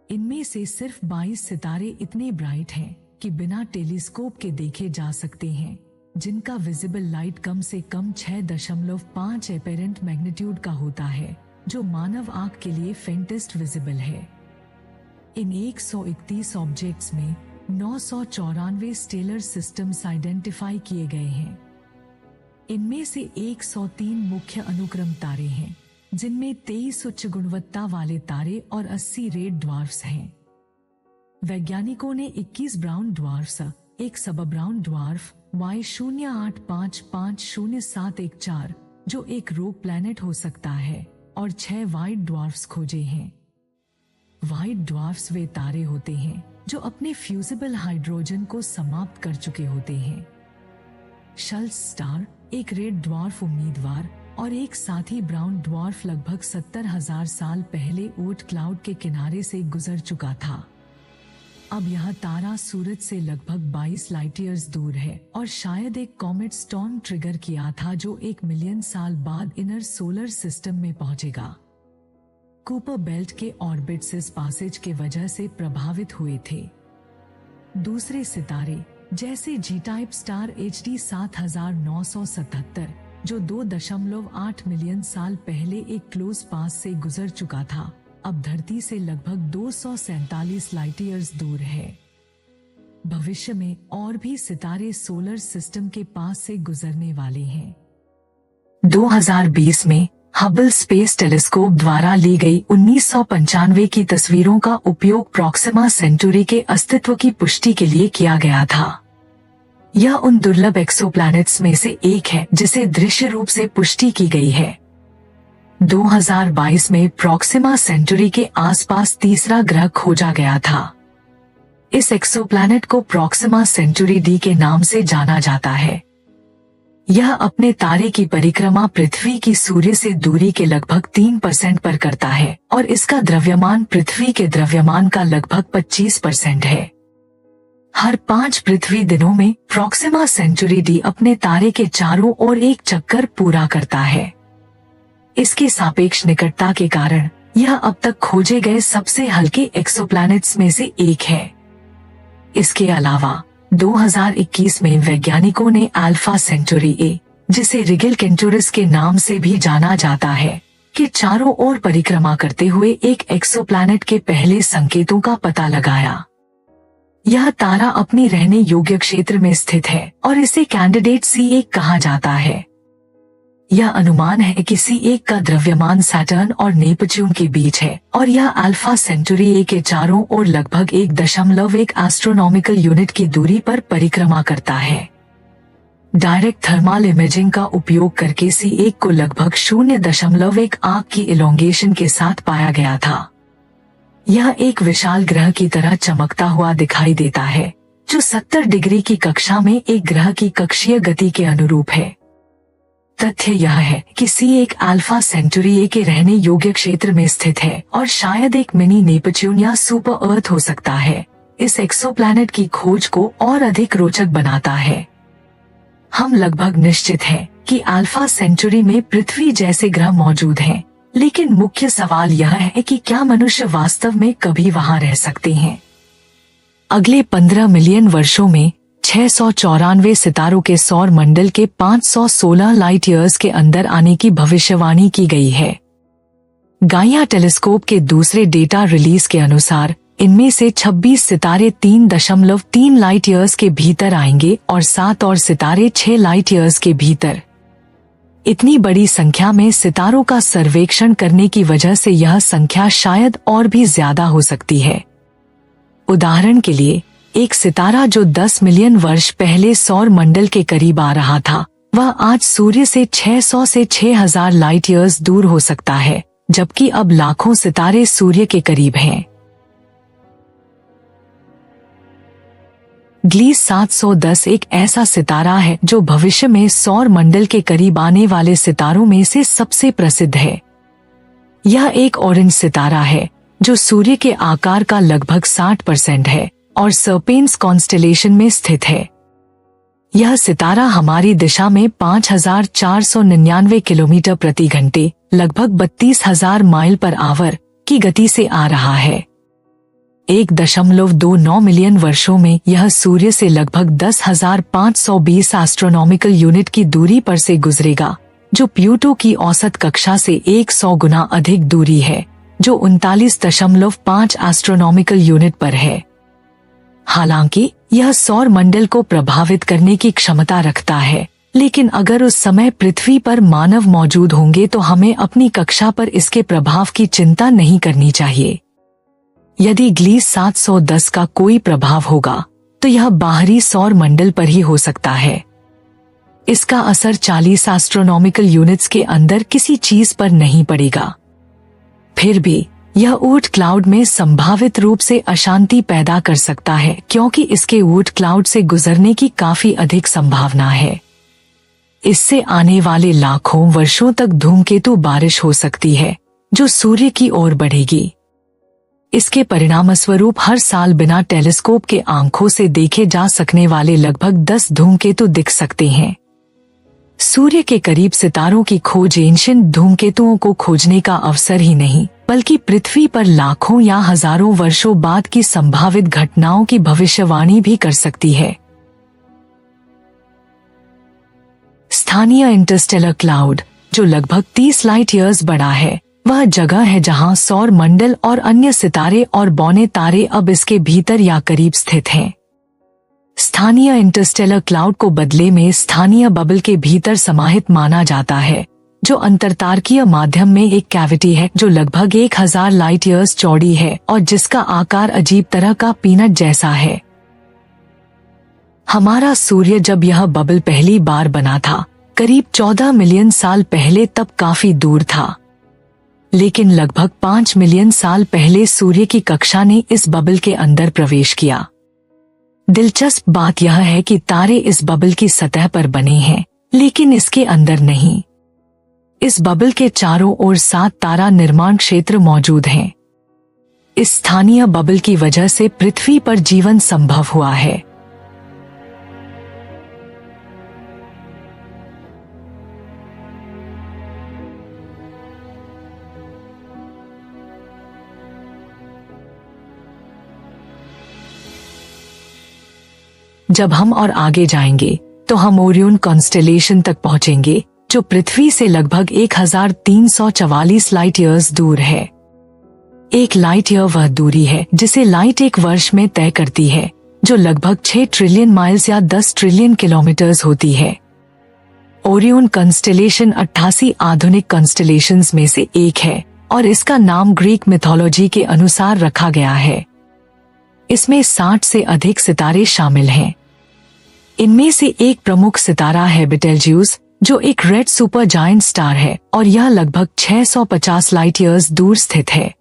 इनमें से सिर्फ 22 सितारे इतने ब्राइट हैं कि बिना टेलीस्कोप के देखे जा सकते हैं, जिनका विजिबल लाइट कम से कम 6.5 एपेरेंट मैग्नीट्यूड का होता है, जो मानव आंख के लिए फेंटेस्ट विजिबल है। इन 131 ऑब्जेक्ट्स में 994 स्टेलर सिस्टम्स आइडेंटिफाई किए गए हैं। इनमें से 103 मुख्य अनुक्रम तारे हैं, जिनमें 23 उच्च गुणवत्ता वाले तारे और 80 रेड ड्वार्फ्स हैं। वैज्ञानिकों ने 21 ब्राउन ड्वार्फ्स, एक सब ब्राउन ड्वार्फ Y08550714, जो एक रोग प्लैनेट हो सकता है, और 6 व्हाइट ड्वार्फ्स खोजे हैं। व्हाइट ड्वार्फ्स वे तारे होते हैं जो अपने फ्यूजिबल हाइड्रोजन को समाप्त कर चुके होते हैं। शल्स स्टार, एक रेड ड्वार्फ उम्मीदवार और एक साथी ब्राउन ड्वार्फ लगभग 70,000 साल पहले ओट क्लाउड के किनारे से गुजर चुका था। अब यह तारा सूरज से लगभग 22 लाइट ईयर्स दूर है और शायद एक कॉमेट स्टॉर्म ट्रिगर किया था, जो 1 मिलियन साल बाद इनर सोलर सिस्टम में पहुंचेगा। कूपर बेल्ट के ऑर्बिट्स इस पासेज के वजह से प्रभावित हुए थे। दूसरे सितारे जैसे जी टाइप स्टार HD 7977, जो 2.8 मिलियन साल पहले एक क्लोज पास से गुजर चुका था, अब धरती से लगभग 247 लाइट ईयर्स दूर है। भविष्य में और भी सितारे सोलर सिस्टम के पास से गुजरने वाले हैं। 2020 में हबल स्पेस टेलीस्कोप द्वारा ली गई 1995 की तस्वीरों का उपयोग प्रॉक्सिमा सेंटुरी के अस्तित्व की पुष्टि के लिए किया गया था। यह उन दुर्लभ एक्सोप्लैनेट्स में से एक है जिसे दृश्य रूप से पुष्टि की गई है। 2022 में प्रॉक्सिमा सेंटुरी के आसपास तीसरा ग्रह खोजा गया था। इस एक्सोप्लैनेट को प्रॉक्सिमा सेंटुरी डी के नाम से जाना जाता है। यह अपने तारे की परिक्रमा पृथ्वी की सूर्य से दूरी के लगभग 3% पर करता है और इसका द्रव्यमान पृथ्वी के द्रव्यमान का लगभग 25% है। हर 5 पृथ्वी दिनों में प्रॉक्सिमा सेंचुरी डी अपने तारे के चारों ओर एक चक्कर पूरा करता है। इसकी सापेक्ष निकटता के कारण यह अब तक खोजे गए सबसे हल्के एक्सोप्लैनेट्स में से एक है। इसके अलावा 2021 में वैज्ञानिकों ने अल्फा सेंचुरी ए, जिसे रिगेल केंटुरस के नाम से भी जाना जाता है, के चारों ओर परिक्रमा करते हुए एक एक्सोप्लैनेट के पहले संकेतों का पता लगाया। यह तारा अपने रहने योग्य क्षेत्र में स्थित है और इसे कैंडिडेट C1 कहा जाता है। यह अनुमान है कि C1 का द्रव्यमान सैटर्न और नेपच्यून के बीच है और यह अल्फा सेंचुरी ए के चारों ओर लगभग 1.1 एस्ट्रोनॉमिकल यूनिट की दूरी पर परिक्रमा करता है। डायरेक्ट थर्मल इमेजिंग का उपयोग करके C1 को लगभग 0.1 आंख की इलोंगेशन के साथ पाया गया था। यह एक विशाल ग्रह की तरह चमकता हुआ दिखाई देता है, जो 70 डिग्री की कक्षा में एक ग्रह की कक्षीय गति के अनुरूप है। तथ्य यह है कि C1 अल्फा सेंचुरी ए के रहने योग्य क्षेत्र में स्थित है और शायद एक मिनी नेपच्यून या सुपर अर्थ हो सकता है। इस एक्सोप्लैनेट की खोज को और अधिक रोचक बनाता है। हम लगभग निश्चित हैं कि अल्फा सेंचुरी में पृथ्वी जैसे ग्रह मौजूद हैं, लेकिन मुख्य सवाल यह है कि क्या मनुष्य वास्तव में कभी वहां रह सकते हैं। अगले 15 मिलियन वर्षों में 694 सितारों के सौर मंडल के 516 लाइट ईयर्स के अंदर आने की भविष्यवाणी की गई है। गाइया टेलीस्कोप के दूसरे डेटा रिलीज के अनुसार इनमें से 26 सितारे 3.3 लाइट ईयर्स के भीतर आएंगे और 7 और सितारे 6 लाइट ईयर्स के भीतर। इतनी बड़ी संख्या में सितारों का सर्वेक्षण करने की वजह से यह संख्या शायद और भी ज्यादा हो सकती है। उदाहरण के लिए, एक सितारा जो 10 मिलियन वर्ष पहले सौर मंडल के करीब आ रहा था, वह आज सूर्य से 600 से 6000 लाइट ईयर्स दूर हो सकता है, जबकि अब लाखों सितारे सूर्य के करीब हैं। ग्लीस 710 एक ऐसा सितारा है जो भविष्य में सौर मंडल के करीब आने वाले सितारों में से सबसे प्रसिद्ध है। यह एक ऑरेंज सितारा है जो सूर्य के आकार का लगभग 60% है और सर्पेंस कॉन्स्टेलेशन में स्थित है। यह सितारा हमारी दिशा में 5499 किलोमीटर प्रति घंटे, लगभग 32,000 माइल पर आवर की गति से आ रहा है। 1.29 मिलियन वर्षों में यह सूर्य से लगभग 10,520 एस्ट्रोनॉमिकल यूनिट की दूरी पर से गुजरेगा, जो प्लूटो की औसत कक्षा से 100 गुना अधिक दूरी है, जो 39.5 एस्ट्रोनॉमिकल यूनिट पर है। हालांकि यह सौर मंडल को प्रभावित करने की क्षमता रखता है, लेकिन अगर उस समय पृथ्वी पर मानव मौजूद होंगे तो हमें अपनी कक्षा पर इसके प्रभाव की चिंता नहीं करनी चाहिए। यदि ग्लीस 710 का कोई प्रभाव होगा तो यह बाहरी सौर मंडल पर ही हो सकता है। इसका असर 40 एस्ट्रोनॉमिकल यूनिट्स के अंदर किसी चीज पर नहीं पड़ेगा। फिर भी यह ऊर्ट क्लाउड में संभावित रूप से अशांति पैदा कर सकता है, क्योंकि इसके ऊर्ट क्लाउड से गुजरने की काफी अधिक संभावना है। इससे आने वाले लाखों वर्षों तक धूमकेतु बारिश हो सकती है जो सूर्य की ओर बढ़ेगी। इसके परिणामस्वरूप हर साल बिना टेलीस्कोप के आंखों से देखे जा सकने वाले लगभग 10 धूमकेतु दिख सकते हैं। सूर्य के करीब सितारों की खोज एंशिएंट धूमकेतुओं को खोजने का अवसर ही नहीं, बल्कि पृथ्वी पर लाखों या हजारों वर्षों बाद की संभावित घटनाओं की भविष्यवाणी भी कर सकती है। स्थानीय इंटरस्टेलर क्लाउड, जो लगभग 30 लाइट ईयर्स बड़ा है, वह जगह है जहां सौर मंडल और अन्य सितारे और बौने तारे अब इसके भीतर या करीब स्थित हैं। स्थानीय इंटरस्टेलर क्लाउड को बदले में स्थानीय बबल के भीतर समाहित माना जाता है, जो अंतरतारकीय माध्यम में एक कैविटी है जो लगभग 1000 लाइट ईयर्स चौड़ी है और जिसका आकार अजीब तरह का पीनट जैसा है। हमारा सूर्य जब यह बबल पहली बार बना था, करीब 14 मिलियन साल पहले, तब काफी दूर था। लेकिन लगभग 5 मिलियन साल पहले सूर्य की कक्षा ने इस बबल के अंदर प्रवेश किया। दिलचस्प बात यह है कि तारे इस बबल की सतह पर बने हैं, लेकिन इसके अंदर नहीं। इस बबल के चारों ओर 7 तारा निर्माण क्षेत्र मौजूद हैं। इस स्थानीय बबल की वजह से पृथ्वी पर जीवन संभव हुआ है। जब हम और आगे जाएंगे तो हम ओरियन कॉन्स्टेलेशन तक पहुंचेंगे, जो पृथ्वी से लगभग 1344 लाइट ईयर्स दूर है। एक लाइट ईयर वह दूरी है जिसे लाइट एक वर्ष में तय करती है, जो लगभग 6 ट्रिलियन माइल्स या 10 ट्रिलियन किलोमीटर्स होती है। ओरियन कॉन्स्टेलेशन 88 आधुनिक कॉन्स्टेलेशंस में से एक है और इसका नाम ग्रीक मिथोलॉजी के अनुसार रखा गया है। इसमें 60 से अधिक सितारे शामिल हैं। इनमें से एक प्रमुख सितारा है बेटेल्जियस, जो एक रेड सुपर जायंट स्टार है और यह लगभग 650 लाइट ईयर्स दूर स्थित है।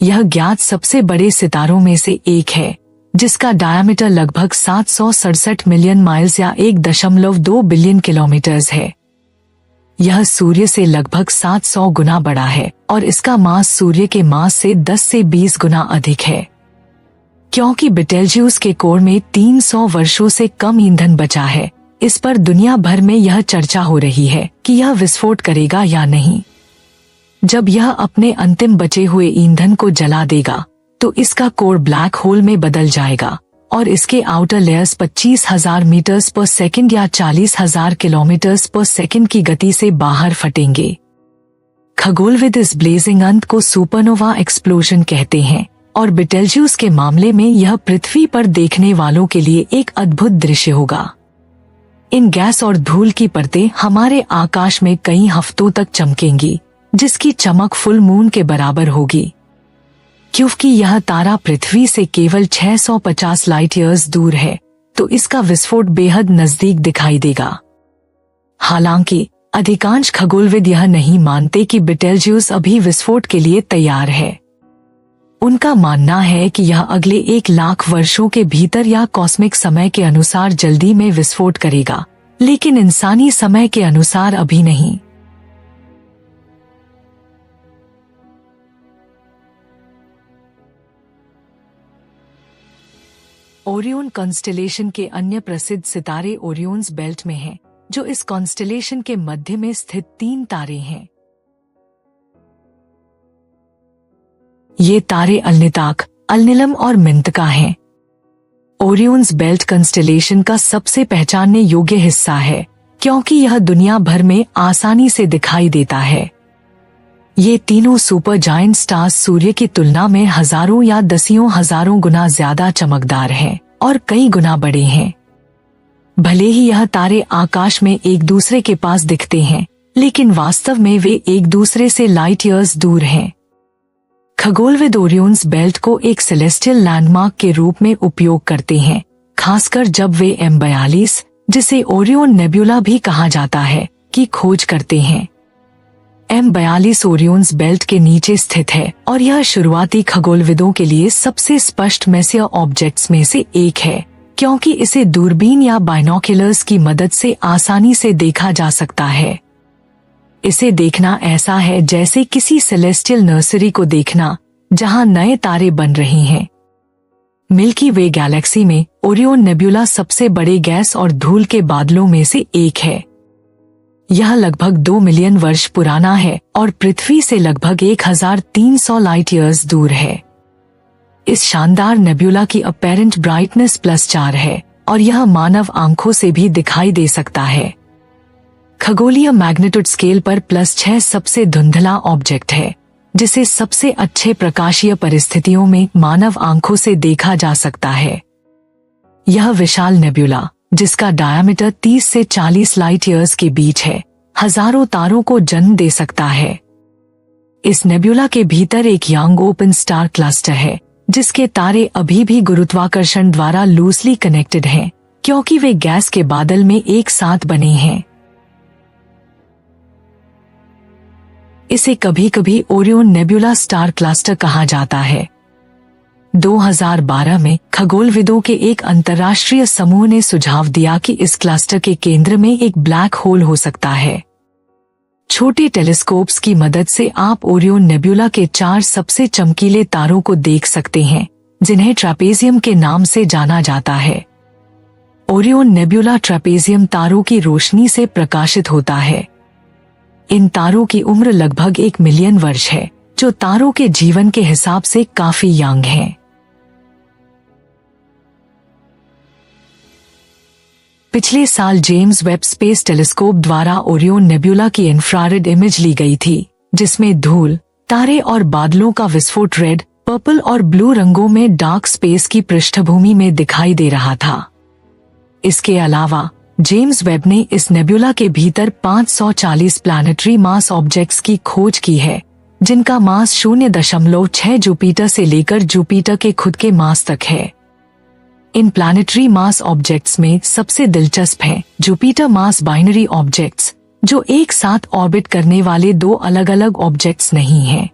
यह ज्ञात सबसे बड़े सितारों में से एक है, जिसका डायमीटर लगभग 767 मिलियन माइल्स या 1.2 बिलियन किलोमीटर्स है। यह सूर्य से लगभग 700 गुना बड़ा है और इसका मास सूर्य के मास से 10 से 20 गुना अधिक है। क्योंकि बेटेल्जियस के कोर में 300 वर्षों से कम ईंधन बचा है, इस पर दुनिया भर में यह चर्चा हो रही है कि यह विस्फोट करेगा या नहीं। जब यह अपने अंतिम बचे हुए ईंधन को जला देगा तो इसका कोर ब्लैक होल में बदल जाएगा और इसके आउटर लेयर्स 25,000 मीटर्स पर सेकंड या 40,000 किलोमीटर्स पर सेकंड की गति से बाहर फटेंगे। खगोलविद इस ब्लेजिंग अंत को सुपरनोवा एक्सप्लोजन कहते हैं और बिटेल्जियस के मामले में यह पृथ्वी पर देखने वालों के लिए एक अद्भुत दृश्य होगा। इन गैस और धूल की परतें हमारे आकाश में कई हफ्तों तक चमकेंगी, जिसकी चमक फुल मून के बराबर होगी। क्योंकि यह तारा पृथ्वी से केवल 650 लाइट ईयर्स दूर है, तो इसका विस्फोट बेहद नजदीक दिखाई देगा। हालांकि अधिकांश खगोलविद यह नहीं मानते कि बिटेल्जियस अभी विस्फोट के लिए तैयार है। उनका मानना है कि यह अगले 1,00,000 वर्षों के भीतर या कॉस्मिक समय के अनुसार जल्दी में विस्फोट करेगा, लेकिन इंसानी समय के अनुसार अभी नहीं। ओरियन कॉन्स्टेलेशन के अन्य प्रसिद्ध सितारे ओरियंस बेल्ट में हैं, जो इस कॉन्स्टेलेशन के मध्य में स्थित 3 तारे हैं। ये तारे अलनिताक, अलनिलम और मिंतका हैं। ओरियंस बेल्ट कॉन्स्टेलेशन का सबसे पहचानने योग्य हिस्सा है, क्योंकि यह दुनिया भर में आसानी से दिखाई देता है। ये तीनों सुपर जायंट स्टार्स सूर्य की तुलना में हजारों या दसियों हजारों गुना ज्यादा चमकदार हैं और कई गुना बड़े हैं। भले ही यह तारे आकाश में एक दूसरे के पास दिखते हैं, लेकिन वास्तव में वे एक दूसरे से लाइट ईयर्स दूर हैं। खगोलविद ओरियंस बेल्ट को एक सेलेस्टियल लैंडमार्क के रूप में उपयोग करते हैं, खासकर जब वे M42, जिसे ओरियन नेब्यूला भी कहा जाता है, की खोज करते हैं। M42 ओरियंस बेल्ट के नीचे स्थित है और यह शुरुआती खगोलविदों के लिए सबसे स्पष्ट मेसियर ऑब्जेक्ट्स में से एक है, क्योंकि इसे दूरबीन या बाइनोक्यूलर्स की मदद से आसानी से देखा जा सकता है। इसे देखना ऐसा है जैसे किसी सेलेस्टियल नर्सरी को देखना, जहां नए तारे बन रहे हैं। मिल्की वे गैलेक्सी में ओरियन नेब्यूला सबसे बड़े गैस और धूल के बादलों में से एक है। यह लगभग 2 मिलियन वर्ष पुराना है और पृथ्वी से लगभग 1,300 लाइट ईयर्स दूर है। इस शानदार नेब्यूला की अपैरेंट ब्राइटनेस +4 है और यह मानव आंखों से भी दिखाई दे सकता है। खगोलीय मैग्नीट्यूड स्केल पर +6 सबसे धुंधला ऑब्जेक्ट है, जिसे सबसे अच्छे प्रकाशीय परिस्थितियों में मानव आंखों से देखा जा सकता है। यह विशाल नेब्यूला, जिसका डायामीटर 30 से 40 लाइट ईयर्स के बीच है, हजारों तारों को जन्म दे सकता है। इस नेब्यूला के भीतर एक यंग ओपन स्टार क्लस्टर है, जिसके तारे अभी भी गुरुत्वाकर्षण द्वारा लूजली कनेक्टेड हैं, क्योंकि वे गैस के बादल में एक साथ बने हैं। इसे कभी कभी ओरियन नेब्यूला स्टार क्लस्टर कहा जाता है। 2012 में खगोलविदों के एक अंतर्राष्ट्रीय समूह ने सुझाव दिया कि इस क्लस्टर के केंद्र में एक ब्लैक होल हो सकता है। छोटे टेलीस्कोप्स की मदद से आप ओरियन नेब्यूला के 4 सबसे चमकीले तारों को देख सकते हैं, जिन्हें ट्रैपेजियम के नाम से जाना जाता है। ओरियन नेब्यूला ट्रैपेजियम तारों की रोशनी से प्रकाशित होता है। इन तारों की उम्र लगभग 1 मिलियन वर्ष है, जो तारों के जीवन के हिसाब से काफी यंग है। पिछले साल जेम्स वेब स्पेस टेलीस्कोप द्वारा ओरियन नेब्यूला की इंफ्रारेड इमेज ली गई थी, जिसमें धूल, तारे और बादलों का विस्फोट रेड, पर्पल और ब्लू रंगों में डार्क स्पेस की पृष्ठभूमि में दिखाई दे रहा था। इसके अलावा जेम्स वेब ने इस नेब्यूला के भीतर 540 प्लैनेटरी मास ऑब्जेक्ट्स की खोज की है, जिनका मास 0.6 जुपिटर से लेकर जुपिटर के खुद के मास तक है। इन प्लैनेटरी मास ऑब्जेक्ट्स में सबसे दिलचस्प हैं जुपिटर मास बाइनरी ऑब्जेक्ट्स, जो एक साथ ऑर्बिट करने वाले 2 अलग अलग ऑब्जेक्ट्स नहीं हैं।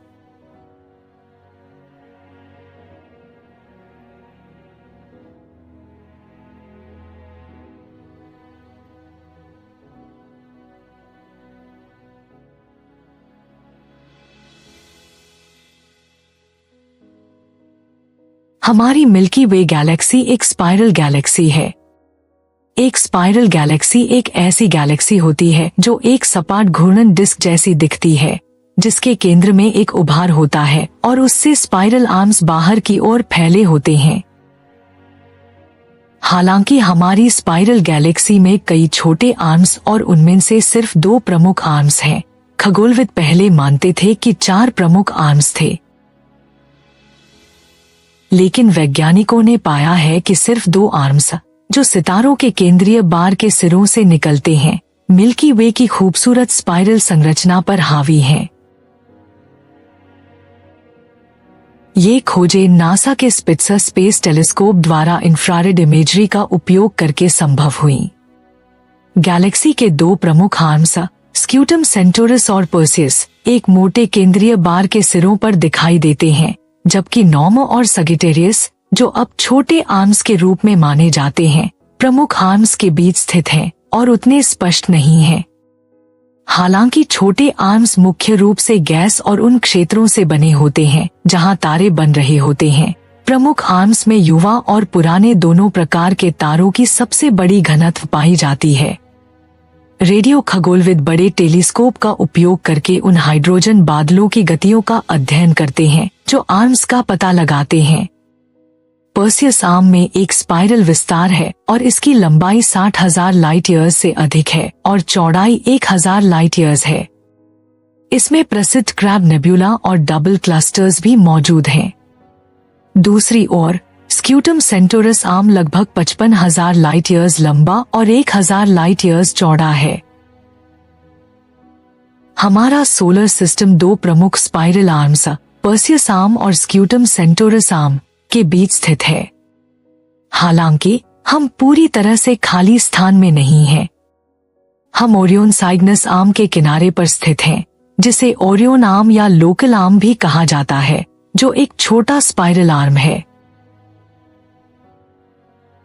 हमारी मिल्की वे गैलेक्सी एक स्पाइरल गैलेक्सी है। एक स्पाइरल गैलेक्सी एक ऐसी गैलेक्सी होती है जो एक सपाट घूर्णन डिस्क जैसी दिखती है, जिसके केंद्र में एक उभार होता है और उससे स्पाइरल आर्म्स बाहर की ओर फैले होते हैं। हालांकि हमारी स्पाइरल गैलेक्सी में कई छोटे आर्म्स और उनमें से सिर्फ 2 प्रमुख आर्म्स हैं। खगोलविद पहले मानते थे कि 4 प्रमुख आर्म्स थे, लेकिन वैज्ञानिकों ने पाया है कि सिर्फ 2 आर्म्स, जो सितारों के केंद्रीय बार के सिरों से निकलते हैं, मिल्की वे की खूबसूरत स्पाइरल संरचना पर हावी हैं। ये खोजें नासा के स्पित्ज़र स्पेस टेलीस्कोप द्वारा इंफ्रारेड इमेजरी का उपयोग करके संभव हुई। गैलेक्सी के 2 प्रमुख आर्म्स, स्क्यूटम सेंटोरस और पर्सियस, एक मोटे केंद्रीय बार के सिरों पर दिखाई देते हैं, जबकि नॉर्मा और सगिटेरियस, जो अब छोटे आर्म्स के रूप में माने जाते हैं, प्रमुख आर्म्स के बीच स्थित हैं और उतने स्पष्ट नहीं हैं। हालांकि छोटे आर्म्स मुख्य रूप से गैस और उन क्षेत्रों से बने होते हैं जहां तारे बन रहे होते हैं। प्रमुख आर्म्स में युवा और पुराने दोनों प्रकार के तारों की सबसे बड़ी घनत्व पाई जाती है। रेडियो खगोलविद बड़े टेलीस्कोप का उपयोग करके उन हाइड्रोजन बादलों की गतियों का अध्ययन करते हैं जो आर्म्स का पता लगाते हैं। पर्सियस आर्म में एक स्पाइरल विस्तार है और इसकी लंबाई 60,000 लाइट ईयर्स से अधिक है और चौड़ाई 1000 लाइट ईयर्स है। इसमें प्रसिद्ध क्रैब नेब्यूला और डबल क्लस्टर्स भी मौजूद हैं। दूसरी ओर स्क्यूटम सेंटोरस आर्म लगभग 55,000 लाइट ईयर्स लंबा और 1000 लाइट ईयर्स चौड़ा है। हमारा सोलर सिस्टम 2 प्रमुख स्पाइरल आर्म्स, पर्सियस आर्म और स्क्यूटम सेंटोरस आर्म, के बीच स्थित है। हालांकि हम पूरी तरह से खाली स्थान में नहीं हैं। हम ओरियन साइग्नस आर्म के किनारे पर स्थित हैं, जिसे ओरियन आर्म या लोकल आर्म भी कहा जाता है, जो एक छोटा स्पाइरल आर्म है।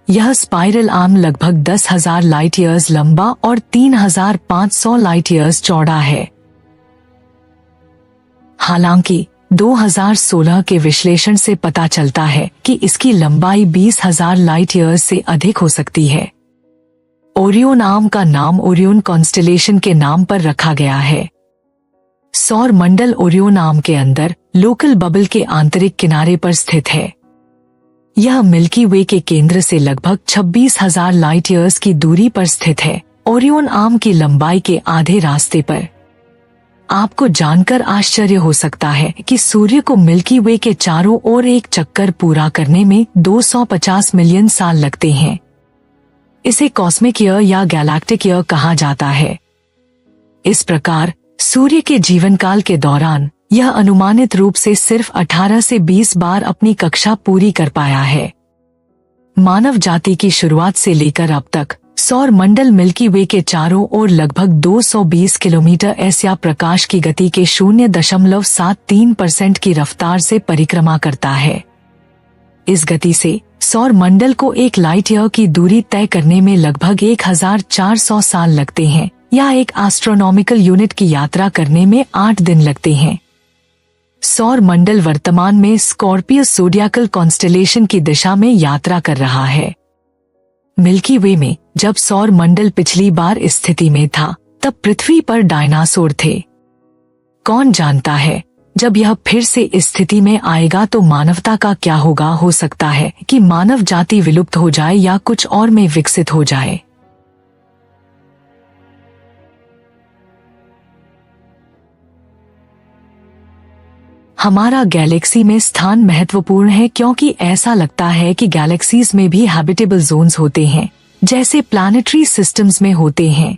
यह स्पाइरल आर्म लगभग 10,000 लाइट ईयर्स लंबा और 3,500 लाइट ईयर्स चौड़ा है। हालांकि 2016 के विश्लेषण से पता चलता है कि इसकी लंबाई 20,000 लाइट ईयर्स से अधिक हो सकती है। ओरियन आर्म का नाम ओरियन कॉन्स्टेलेशन के नाम पर रखा गया है। सौर मंडल ओरियन आर्म के अंदर लोकल बबल के आंतरिक किनारे पर स्थित है। यह मिल्की वे के केंद्र से लगभग 26,000 लाइट ईयर्स की दूरी पर स्थित है, ओरियन आर्म की लंबाई के आधे रास्ते पर। आपको जानकर आश्चर्य हो सकता है कि सूर्य को मिल्की वे के चारों ओर एक चक्कर पूरा करने में 250 मिलियन साल लगते हैं। इसे कॉस्मिक ईयर या गैलेक्टिक ईयर कहा जाता है। इस प्रकार सूर्य के जीवन काल के दौरान यह अनुमानित रूप से सिर्फ 18 से 20 बार अपनी कक्षा पूरी कर पाया है। मानव जाति की शुरुआत से लेकर अब तक सौर मंडल मिल्की वे के चारों ओर लगभग 220 किलोमीटर या प्रकाश की गति के 0.73% की रफ्तार से परिक्रमा करता है। इस गति से सौर मंडल को एक लाइट ईयर की दूरी तय करने में लगभग 1400 साल लगते हैं, या एक एस्ट्रोनॉमिकल यूनिट की यात्रा करने में 8 दिन लगते हैं। सौर मंडल वर्तमान में स्कॉर्पियस ज़ोडियाकल कॉन्स्टेलेशन की दिशा में यात्रा कर रहा है। मिल्की वे में जब सौर मंडल पिछली बार इस स्थिति में था, तब पृथ्वी पर डायनासोर थे। कौन जानता है, जब यह फिर से इस स्थिति में आएगा तो मानवता का क्या होगा। हो सकता है कि मानव जाति विलुप्त हो जाए या कुछ और में विकसित हो जाए। हमारा गैलेक्सी में स्थान महत्वपूर्ण है क्योंकि ऐसा लगता है कि गैलेक्सीज में भी हैबिटेबल जोन्स होते हैं, जैसे प्लैनेटरी सिस्टम्स में होते हैं।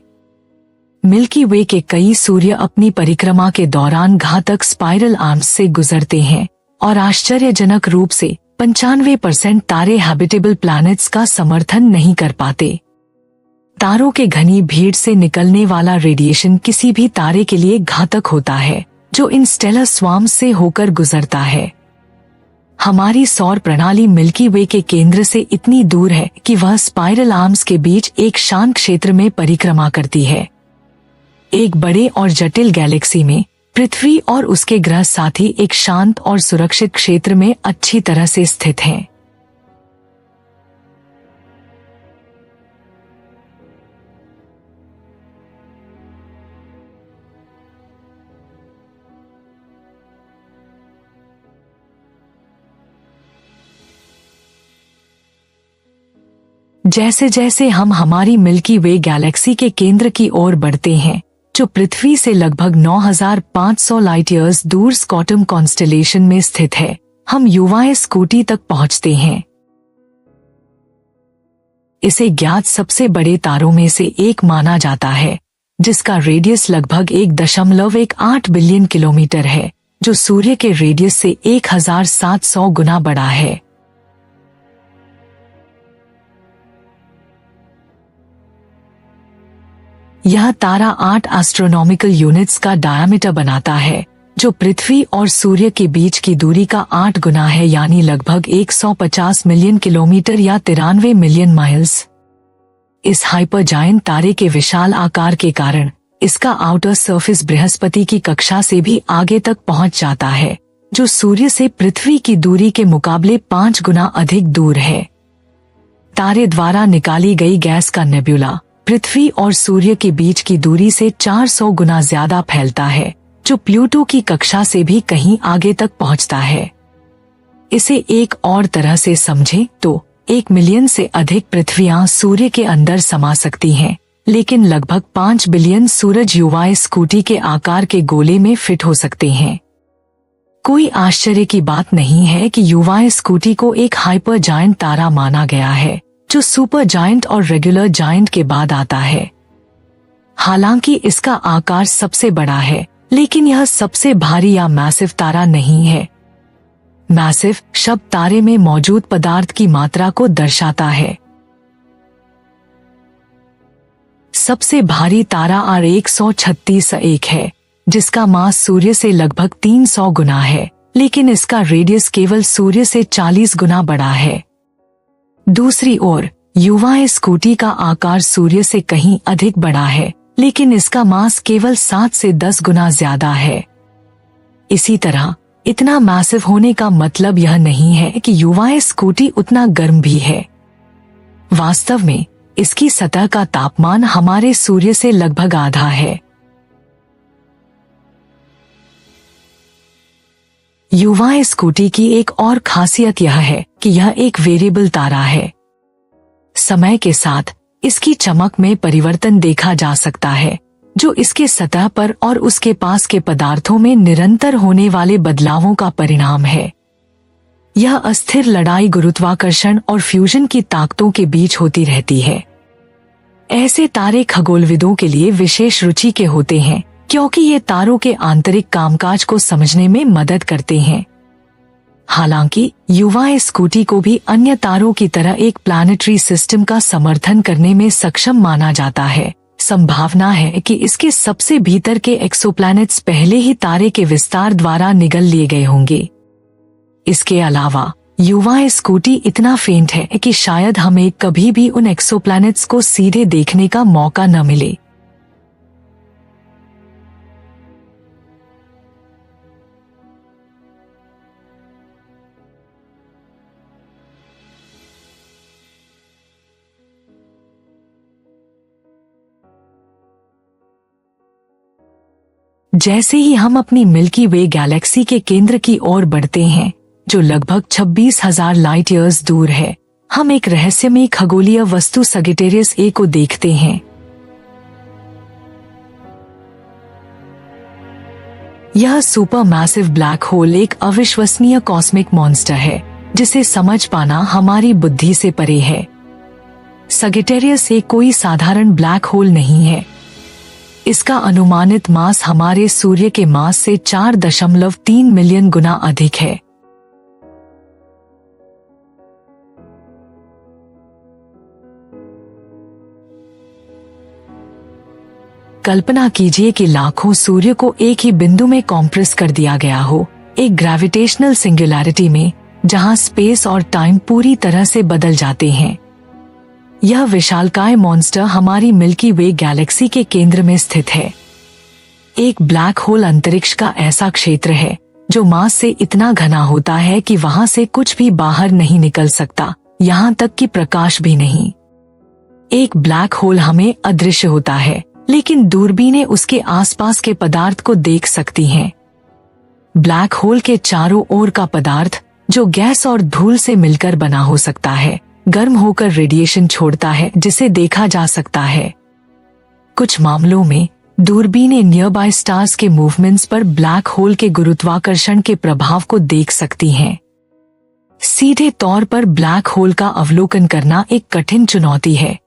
मिल्की वे के कई सूर्य अपनी परिक्रमा के दौरान घातक स्पाइरल आर्म्स से गुजरते हैं और आश्चर्यजनक रूप से 95% तारे हैबिटेबल प्लैनेट्स का समर्थन नहीं कर पाते। तारों के घनी भीड़ से निकलने वाला रेडिएशन किसी भी तारे के लिए घातक होता है जो इन स्टेलर स्वार्म्स से होकर गुजरता है। हमारी सौर प्रणाली मिल्की वे के केंद्र से इतनी दूर है कि वह स्पाइरल आर्म्स के बीच एक शांत क्षेत्र में परिक्रमा करती है। एक बड़े और जटिल गैलेक्सी में पृथ्वी और उसके ग्रह साथी एक शांत और सुरक्षित क्षेत्र में अच्छी तरह से स्थित हैं। जैसे जैसे हम हमारी मिल्की वे गैलेक्सी के केंद्र की ओर बढ़ते हैं, जो पृथ्वी से लगभग 9500 लाइट ईयर्स दूर स्कॉटम कॉन्स्टेलेशन में स्थित है, हम युवा स्कूटी तक पहुंचते हैं। इसे ज्ञात सबसे बड़े तारों में से एक माना जाता है, जिसका रेडियस लगभग 1.18 बिलियन किलोमीटर है, जो सूर्य के रेडियस से 1700 गुना बड़ा है। यह तारा 8 एस्ट्रोनॉमिकल यूनिट्स का डायमीटर बनाता है, जो पृथ्वी और सूर्य के बीच की दूरी का 8 गुना है, यानी लगभग 150 मिलियन किलोमीटर या 93 मिलियन माइल्स। इस हाइपर जायंट तारे के विशाल आकार के कारण इसका आउटर सरफेस बृहस्पति की कक्षा से भी आगे तक पहुंच जाता है, जो सूर्य से पृथ्वी की दूरी के मुकाबले 5 गुना अधिक दूर है। तारे द्वारा निकाली गई गैस का नेब्यूला पृथ्वी और सूर्य के बीच की दूरी से 400 गुना ज्यादा फैलता है, जो प्लूटो की कक्षा से भी कहीं आगे तक पहुंचता है। इसे एक और तरह से समझें तो 1 मिलियन से अधिक पृथ्वियां सूर्य के अंदर समा सकती हैं, लेकिन लगभग 5 बिलियन सूरज युवा स्कूटी के आकार के गोले में फिट हो सकते हैं। कोई आश्चर्य की बात नहीं है कि युवा स्कूटी को एक हाइपर जायंट तारा माना गया है, जो सुपर जायंट और रेगुलर जायंट के बाद आता है। हालांकि इसका आकार सबसे बड़ा है, लेकिन यह सबसे भारी या मैसिव तारा नहीं है। मैसिव शब्द तारे में मौजूद पदार्थ की मात्रा को दर्शाता है। सबसे भारी तारा R136 है, जिसका मास सूर्य से लगभग 300 गुना है, लेकिन इसका रेडियस केवल सूर्य से 40 गुना बड़ा है। दूसरी ओर युवा स्कूटी का आकार सूर्य से कहीं अधिक बड़ा है, लेकिन इसका मास केवल 7 से 10 गुना ज्यादा है। इसी तरह इतना मैसिव होने का मतलब यह नहीं है कि युवा स्कूटी उतना गर्म भी है। वास्तव में इसकी सतह का तापमान हमारे सूर्य से लगभग आधा है। युवा स्कूटी की एक और खासियत यह है कि यह एक वेरिएबल तारा है। समय के साथ इसकी चमक में परिवर्तन देखा जा सकता है, जो इसके सतह पर और उसके पास के पदार्थों में निरंतर होने वाले बदलावों का परिणाम है। यह अस्थिर लड़ाई गुरुत्वाकर्षण और फ्यूजन की ताकतों के बीच होती रहती है। ऐसे तारे खगोलविदों के लिए विशेष रुचि के होते हैं, क्योंकि ये तारों के आंतरिक कामकाज को समझने में मदद करते हैं। हालांकि युवा स्कूटी को भी अन्य तारों की तरह एक प्लैनेटरी सिस्टम का समर्थन करने में सक्षम माना जाता है। संभावना है कि इसके सबसे भीतर के एक्सोप्लैनेट्स पहले ही तारे के विस्तार द्वारा निगल लिए गए होंगे। इसके अलावा युवा स्कूटी इतना फेंट है कि शायद हमें कभी भी उन एक्सोप्लैनेट्स को सीधे देखने का मौका न मिले। जैसे ही हम अपनी मिल्की वे गैलेक्सी के केंद्र की ओर बढ़ते हैं, जो लगभग 26,000 लाइट ईयर्स दूर है, हम एक रहस्यमयी खगोलीय वस्तु सगिटेरियस ए को देखते हैं। यह सुपर मैसिव ब्लैक होल एक अविश्वसनीय कॉस्मिक मॉन्स्टर है, जिसे समझ पाना हमारी बुद्धि से परे है। सगिटेरियस ए कोई साधारण ब्लैक होल नहीं है। इसका अनुमानित मास हमारे सूर्य के मास से 4.3 मिलियन गुना अधिक है। कल्पना कीजिए कि लाखों सूर्य को एक ही बिंदु में कॉम्प्रेस कर दिया गया हो, एक ग्रेविटेशनल सिंगुलैरिटी में, जहां स्पेस और टाइम पूरी तरह से बदल जाते हैं। यह विशालकाय मॉन्स्टर हमारी मिल्की वे गैलेक्सी के केंद्र में स्थित है। एक ब्लैक होल अंतरिक्ष का ऐसा क्षेत्र है जो मास से इतना घना होता है कि वहां से कुछ भी बाहर नहीं निकल सकता, यहाँ तक कि प्रकाश भी नहीं। एक ब्लैक होल हमें अदृश्य होता है, लेकिन दूरबीनें उसके आसपास के पदार्थ को देख सकती हैं। ब्लैक होल के चारों ओर का पदार्थ, जो गैस और धूल से मिलकर बना हो सकता है, गर्म होकर रेडिएशन छोड़ता है जिसे देखा जा सकता है। कुछ मामलों में दूरबीनें नियर बाय स्टार्स के मूवमेंट्स पर ब्लैक होल के गुरुत्वाकर्षण के प्रभाव को देख सकती हैं। सीधे तौर पर ब्लैक होल का अवलोकन करना एक कठिन चुनौती है।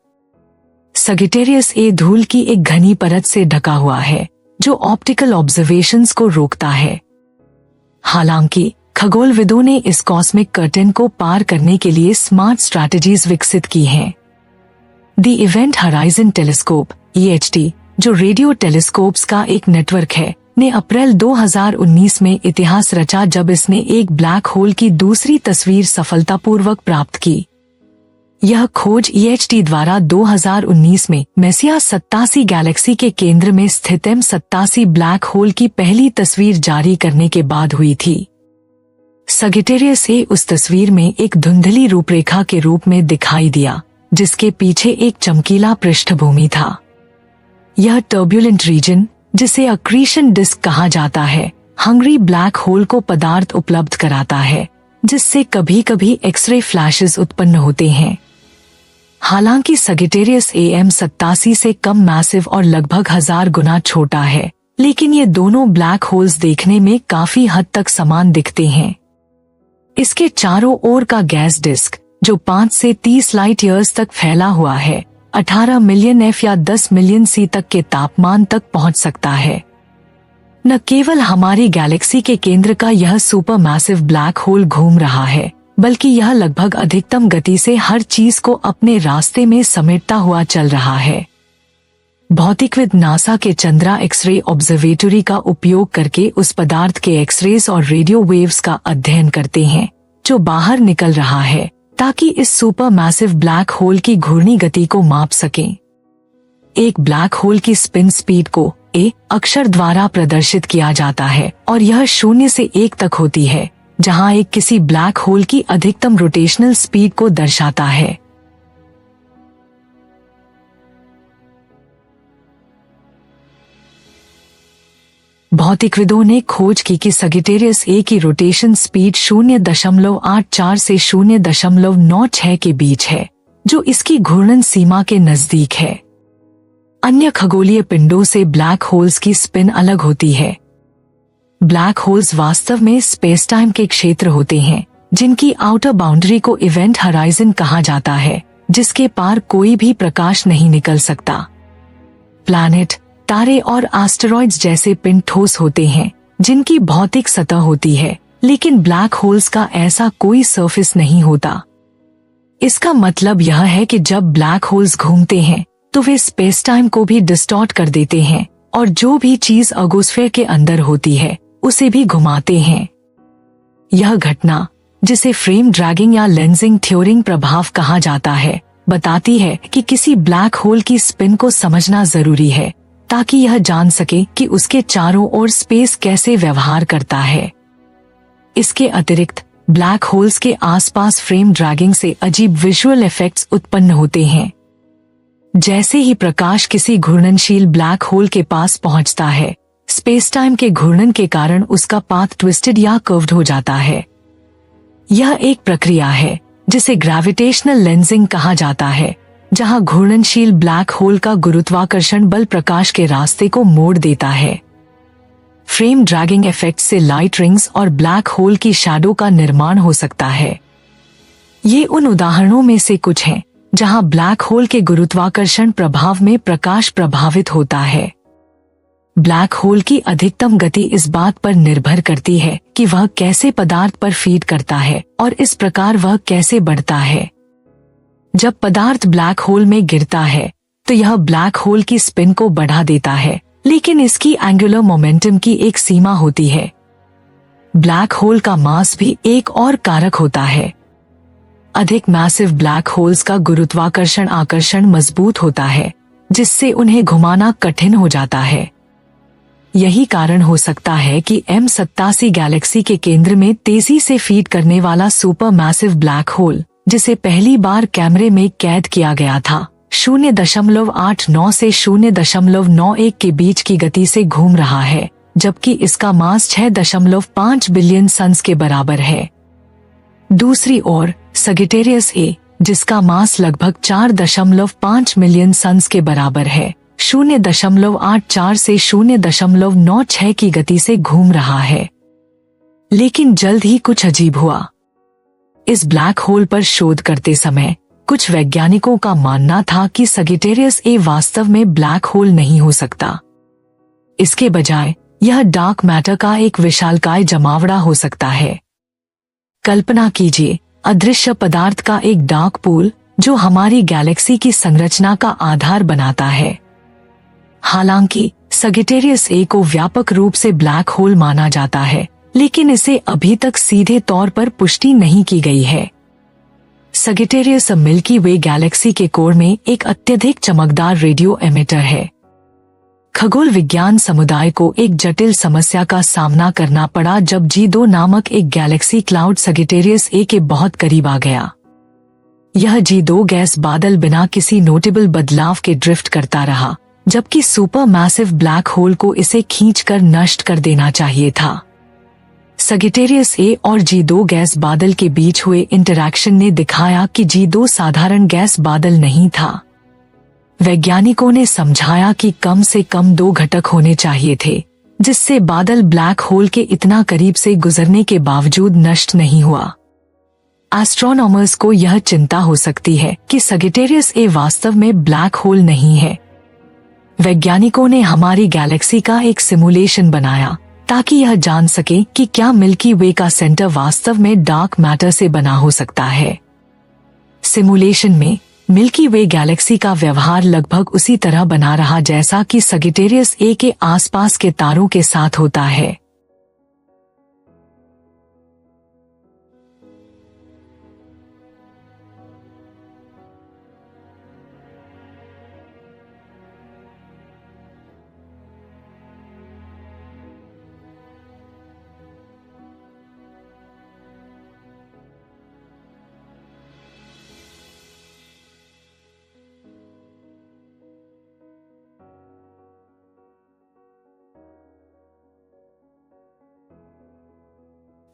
सगिटेरियस ए धूल की एक घनी परत से ढका हुआ है जो ऑप्टिकल ऑब्जर्वेशंस को रोकता है। हालांकि खगोलविदों ने इस कॉस्मिक कर्टेन को पार करने के लिए स्मार्ट स्ट्रैटेजीज विकसित की हैं। The event horizon telescope EHT, जो रेडियो टेलीस्कोप्स का एक नेटवर्क है, ने अप्रैल 2019 में इतिहास रचा जब इसने एक ब्लैक होल की दूसरी तस्वीर सफलतापूर्वक प्राप्त की। यह खोज EHT द्वारा 2019 में मेसियास 87 गैलेक्सी के केंद्र में स्थित M87 ब्लैक होल की पहली तस्वीर जारी करने के बाद हुई थी। सगिटेरियस ए उस तस्वीर में एक धुंधली रूपरेखा के रूप में दिखाई दिया जिसके पीछे एक चमकीला पृष्ठभूमि था। यह टर्ब्यूलेंट रीजन, जिसे अक्रीशन डिस्क कहा जाता है, हंग्री ब्लैक होल को पदार्थ उपलब्ध कराता है जिससे कभी कभी एक्सरे फ्लैशेस उत्पन्न होते हैं। हालांकि सगिटेरियस ए M87 से कम मैसिव और लगभग 1000 गुना छोटा है, लेकिन ये दोनों ब्लैक होल्स देखने में काफी हद तक समान दिखते हैं। इसके चारों ओर का गैस डिस्क, जो 5 से 30 लाइट ईयर्स तक फैला हुआ है, 18 मिलियन F या 10 मिलियन C तक के तापमान तक पहुंच सकता है। न केवल हमारी गैलेक्सी के केंद्र का यह सुपर मैसिव ब्लैक होल घूम रहा है, बल्कि यह लगभग अधिकतम गति से हर चीज को अपने रास्ते में समेटता हुआ चल रहा है। भौतिकविद नासा के चंद्रा एक्सरे ऑब्जर्वेटरी का उपयोग करके उस पदार्थ के एक्सरेज और रेडियो वेव्स का अध्ययन करते हैं जो बाहर निकल रहा है, ताकि इस सुपर मैसिव ब्लैक होल की घूर्णी गति को माप सकें। एक ब्लैक होल की स्पिन स्पीड को ए अक्षर द्वारा प्रदर्शित किया जाता है और यह 0 से 1 तक होती है, जहां एक किसी ब्लैक होल की अधिकतम रोटेशनल स्पीड को दर्शाता है। भौतिकविदों ने खोज की कि सगिटेरियस ए की रोटेशन स्पीड 0.84 से 0.96 के बीच है, जो इसकी घूर्णन सीमा के नजदीक है। अन्य खगोलीय पिंडों से ब्लैक होल्स की स्पिन अलग होती है। ब्लैक होल्स वास्तव में स्पेस-टाइम के क्षेत्र होते हैं जिनकी आउटर बाउंड्री को इवेंट हराइजन कहा जाता है, जिसके पार कोई भी प्रकाश नहीं निकल सकता। प्लैनेट, तारे और एस्टेरॉइड्स जैसे पिंड ठोस होते हैं जिनकी भौतिक सतह होती है, लेकिन ब्लैक होल्स का ऐसा कोई सरफेस नहीं होता। इसका मतलब यह है कि जब ब्लैक होल्स घूमते हैं तो वे स्पेस टाइम को भी डिस्टॉर्ट कर देते हैं और जो भी चीज अगोस्फेयर के अंदर होती है उसे भी घुमाते हैं। यह घटना, जिसे फ्रेम ड्रैगिंग या लेंसिंग थ्योरिंग प्रभाव कहा जाता है, बताती है कि किसी ब्लैक होल की स्पिन को समझना जरूरी है ताकि यह जान सके कि उसके चारों ओर स्पेस कैसे व्यवहार करता है। इसके अतिरिक्त ब्लैक होल्स के आसपास फ्रेम ड्रैगिंग से अजीब विजुअल इफेक्ट्स उत्पन्न होते हैं। जैसे ही प्रकाश किसी घूर्णनशील ब्लैक होल के पास पहुंचता है, स्पेस टाइम के घूर्णन के कारण उसका पाथ ट्विस्टेड या कर्व्ड हो जाता है। यह एक प्रक्रिया है जिसे ग्रेविटेशनल लेंसिंग कहा जाता है, जहां घूर्णनशील ब्लैक होल का गुरुत्वाकर्षण बल प्रकाश के रास्ते को मोड़ देता है। फ्रेम ड्रैगिंग इफेक्ट से लाइट रिंग्स और ब्लैक होल की शैडो का निर्माण हो सकता है। ये उन उदाहरणों में से कुछ हैं जहां ब्लैक होल के गुरुत्वाकर्षण प्रभाव में प्रकाश प्रभावित होता है। ब्लैक होल की अधिकतम गति इस बात पर निर्भर करती है कि वह कैसे पदार्थ पर फीड करता है और इस प्रकार वह कैसे बढ़ता है। जब पदार्थ ब्लैक होल में गिरता है तो यह ब्लैक होल की स्पिन को बढ़ा देता है, लेकिन इसकी एंगुलर मोमेंटम की एक सीमा होती है। ब्लैक होल का मास भी एक और कारक होता है। अधिक मैसिव ब्लैक होल्स का गुरुत्वाकर्षण आकर्षण मजबूत होता है, जिससे उन्हें घुमाना कठिन हो जाता है। यही कारण हो सकता है कि M87 गैलेक्सी के केंद्र में तेजी से फीड करने वाला सुपर मैसिव ब्लैक होल, जिसे पहली बार कैमरे में कैद किया गया था, 0.89 से 0.91 के बीच की गति से घूम रहा है, जबकि इसका मास 6.5 बिलियन सन्स के बराबर है। दूसरी ओर सगिटेरियस ए, जिसका मास लगभग 4.5 मिलियन सन्स के बराबर है, 0.84 से 0.96 की गति से घूम रहा है। लेकिन जल्द ही कुछ अजीब हुआ। इस ब्लैक होल पर शोध करते समय कुछ वैज्ञानिकों का मानना था कि सगिटेरियस ए वास्तव में ब्लैक होल नहीं हो सकता। इसके बजाय यह डार्क मैटर का एक विशालकाय जमावड़ा हो सकता है। कल्पना कीजिए, अदृश्य पदार्थ का एक डार्क पूल जो हमारी गैलेक्सी की संरचना का आधार बनाता है। हालांकि सगिटेरियस ए को व्यापक रूप से ब्लैक होल माना जाता है, लेकिन इसे अभी तक सीधे तौर पर पुष्टि नहीं की गई है। सगिटेरियस मिल्की वे गैलेक्सी के कोर में एक अत्यधिक चमकदार रेडियो एमिटर है। खगोल विज्ञान समुदाय को एक जटिल समस्या का सामना करना पड़ा जब G2 नामक एक गैलेक्सी क्लाउड सगिटेरियस ए के बहुत करीब आ गया। यह G2 गैस बादल बिना किसी नोटेबल बदलाव के ड्रिफ्ट करता रहा, जबकि सुपर मैसिव ब्लैक होल को इसे खींचकर नष्ट कर देना चाहिए था। सगिटेरियस ए और G2 गैस बादल के बीच हुए इंटरैक्शन ने दिखाया कि G2 साधारण गैस बादल नहीं था। वैज्ञानिकों ने समझाया कि कम से कम 2 घटक होने चाहिए थे, जिससे बादल ब्लैक होल के इतना करीब से गुजरने के बावजूद नष्ट नहीं हुआ। एस्ट्रोनॉमर्स को यह चिंता हो सकती है कि सगिटेरियस ए वास्तव में ब्लैक होल नहीं है। वैज्ञानिकों ने हमारी गैलेक्सी का एक सिमुलेशन बनाया ताकि यह जान सके कि क्या मिल्की वे का सेंटर वास्तव में डार्क मैटर से बना हो सकता है। सिमुलेशन में मिल्की वे गैलेक्सी का व्यवहार लगभग उसी तरह बना रहा जैसा कि सगिटेरियस ए के आसपास के तारों के साथ होता है।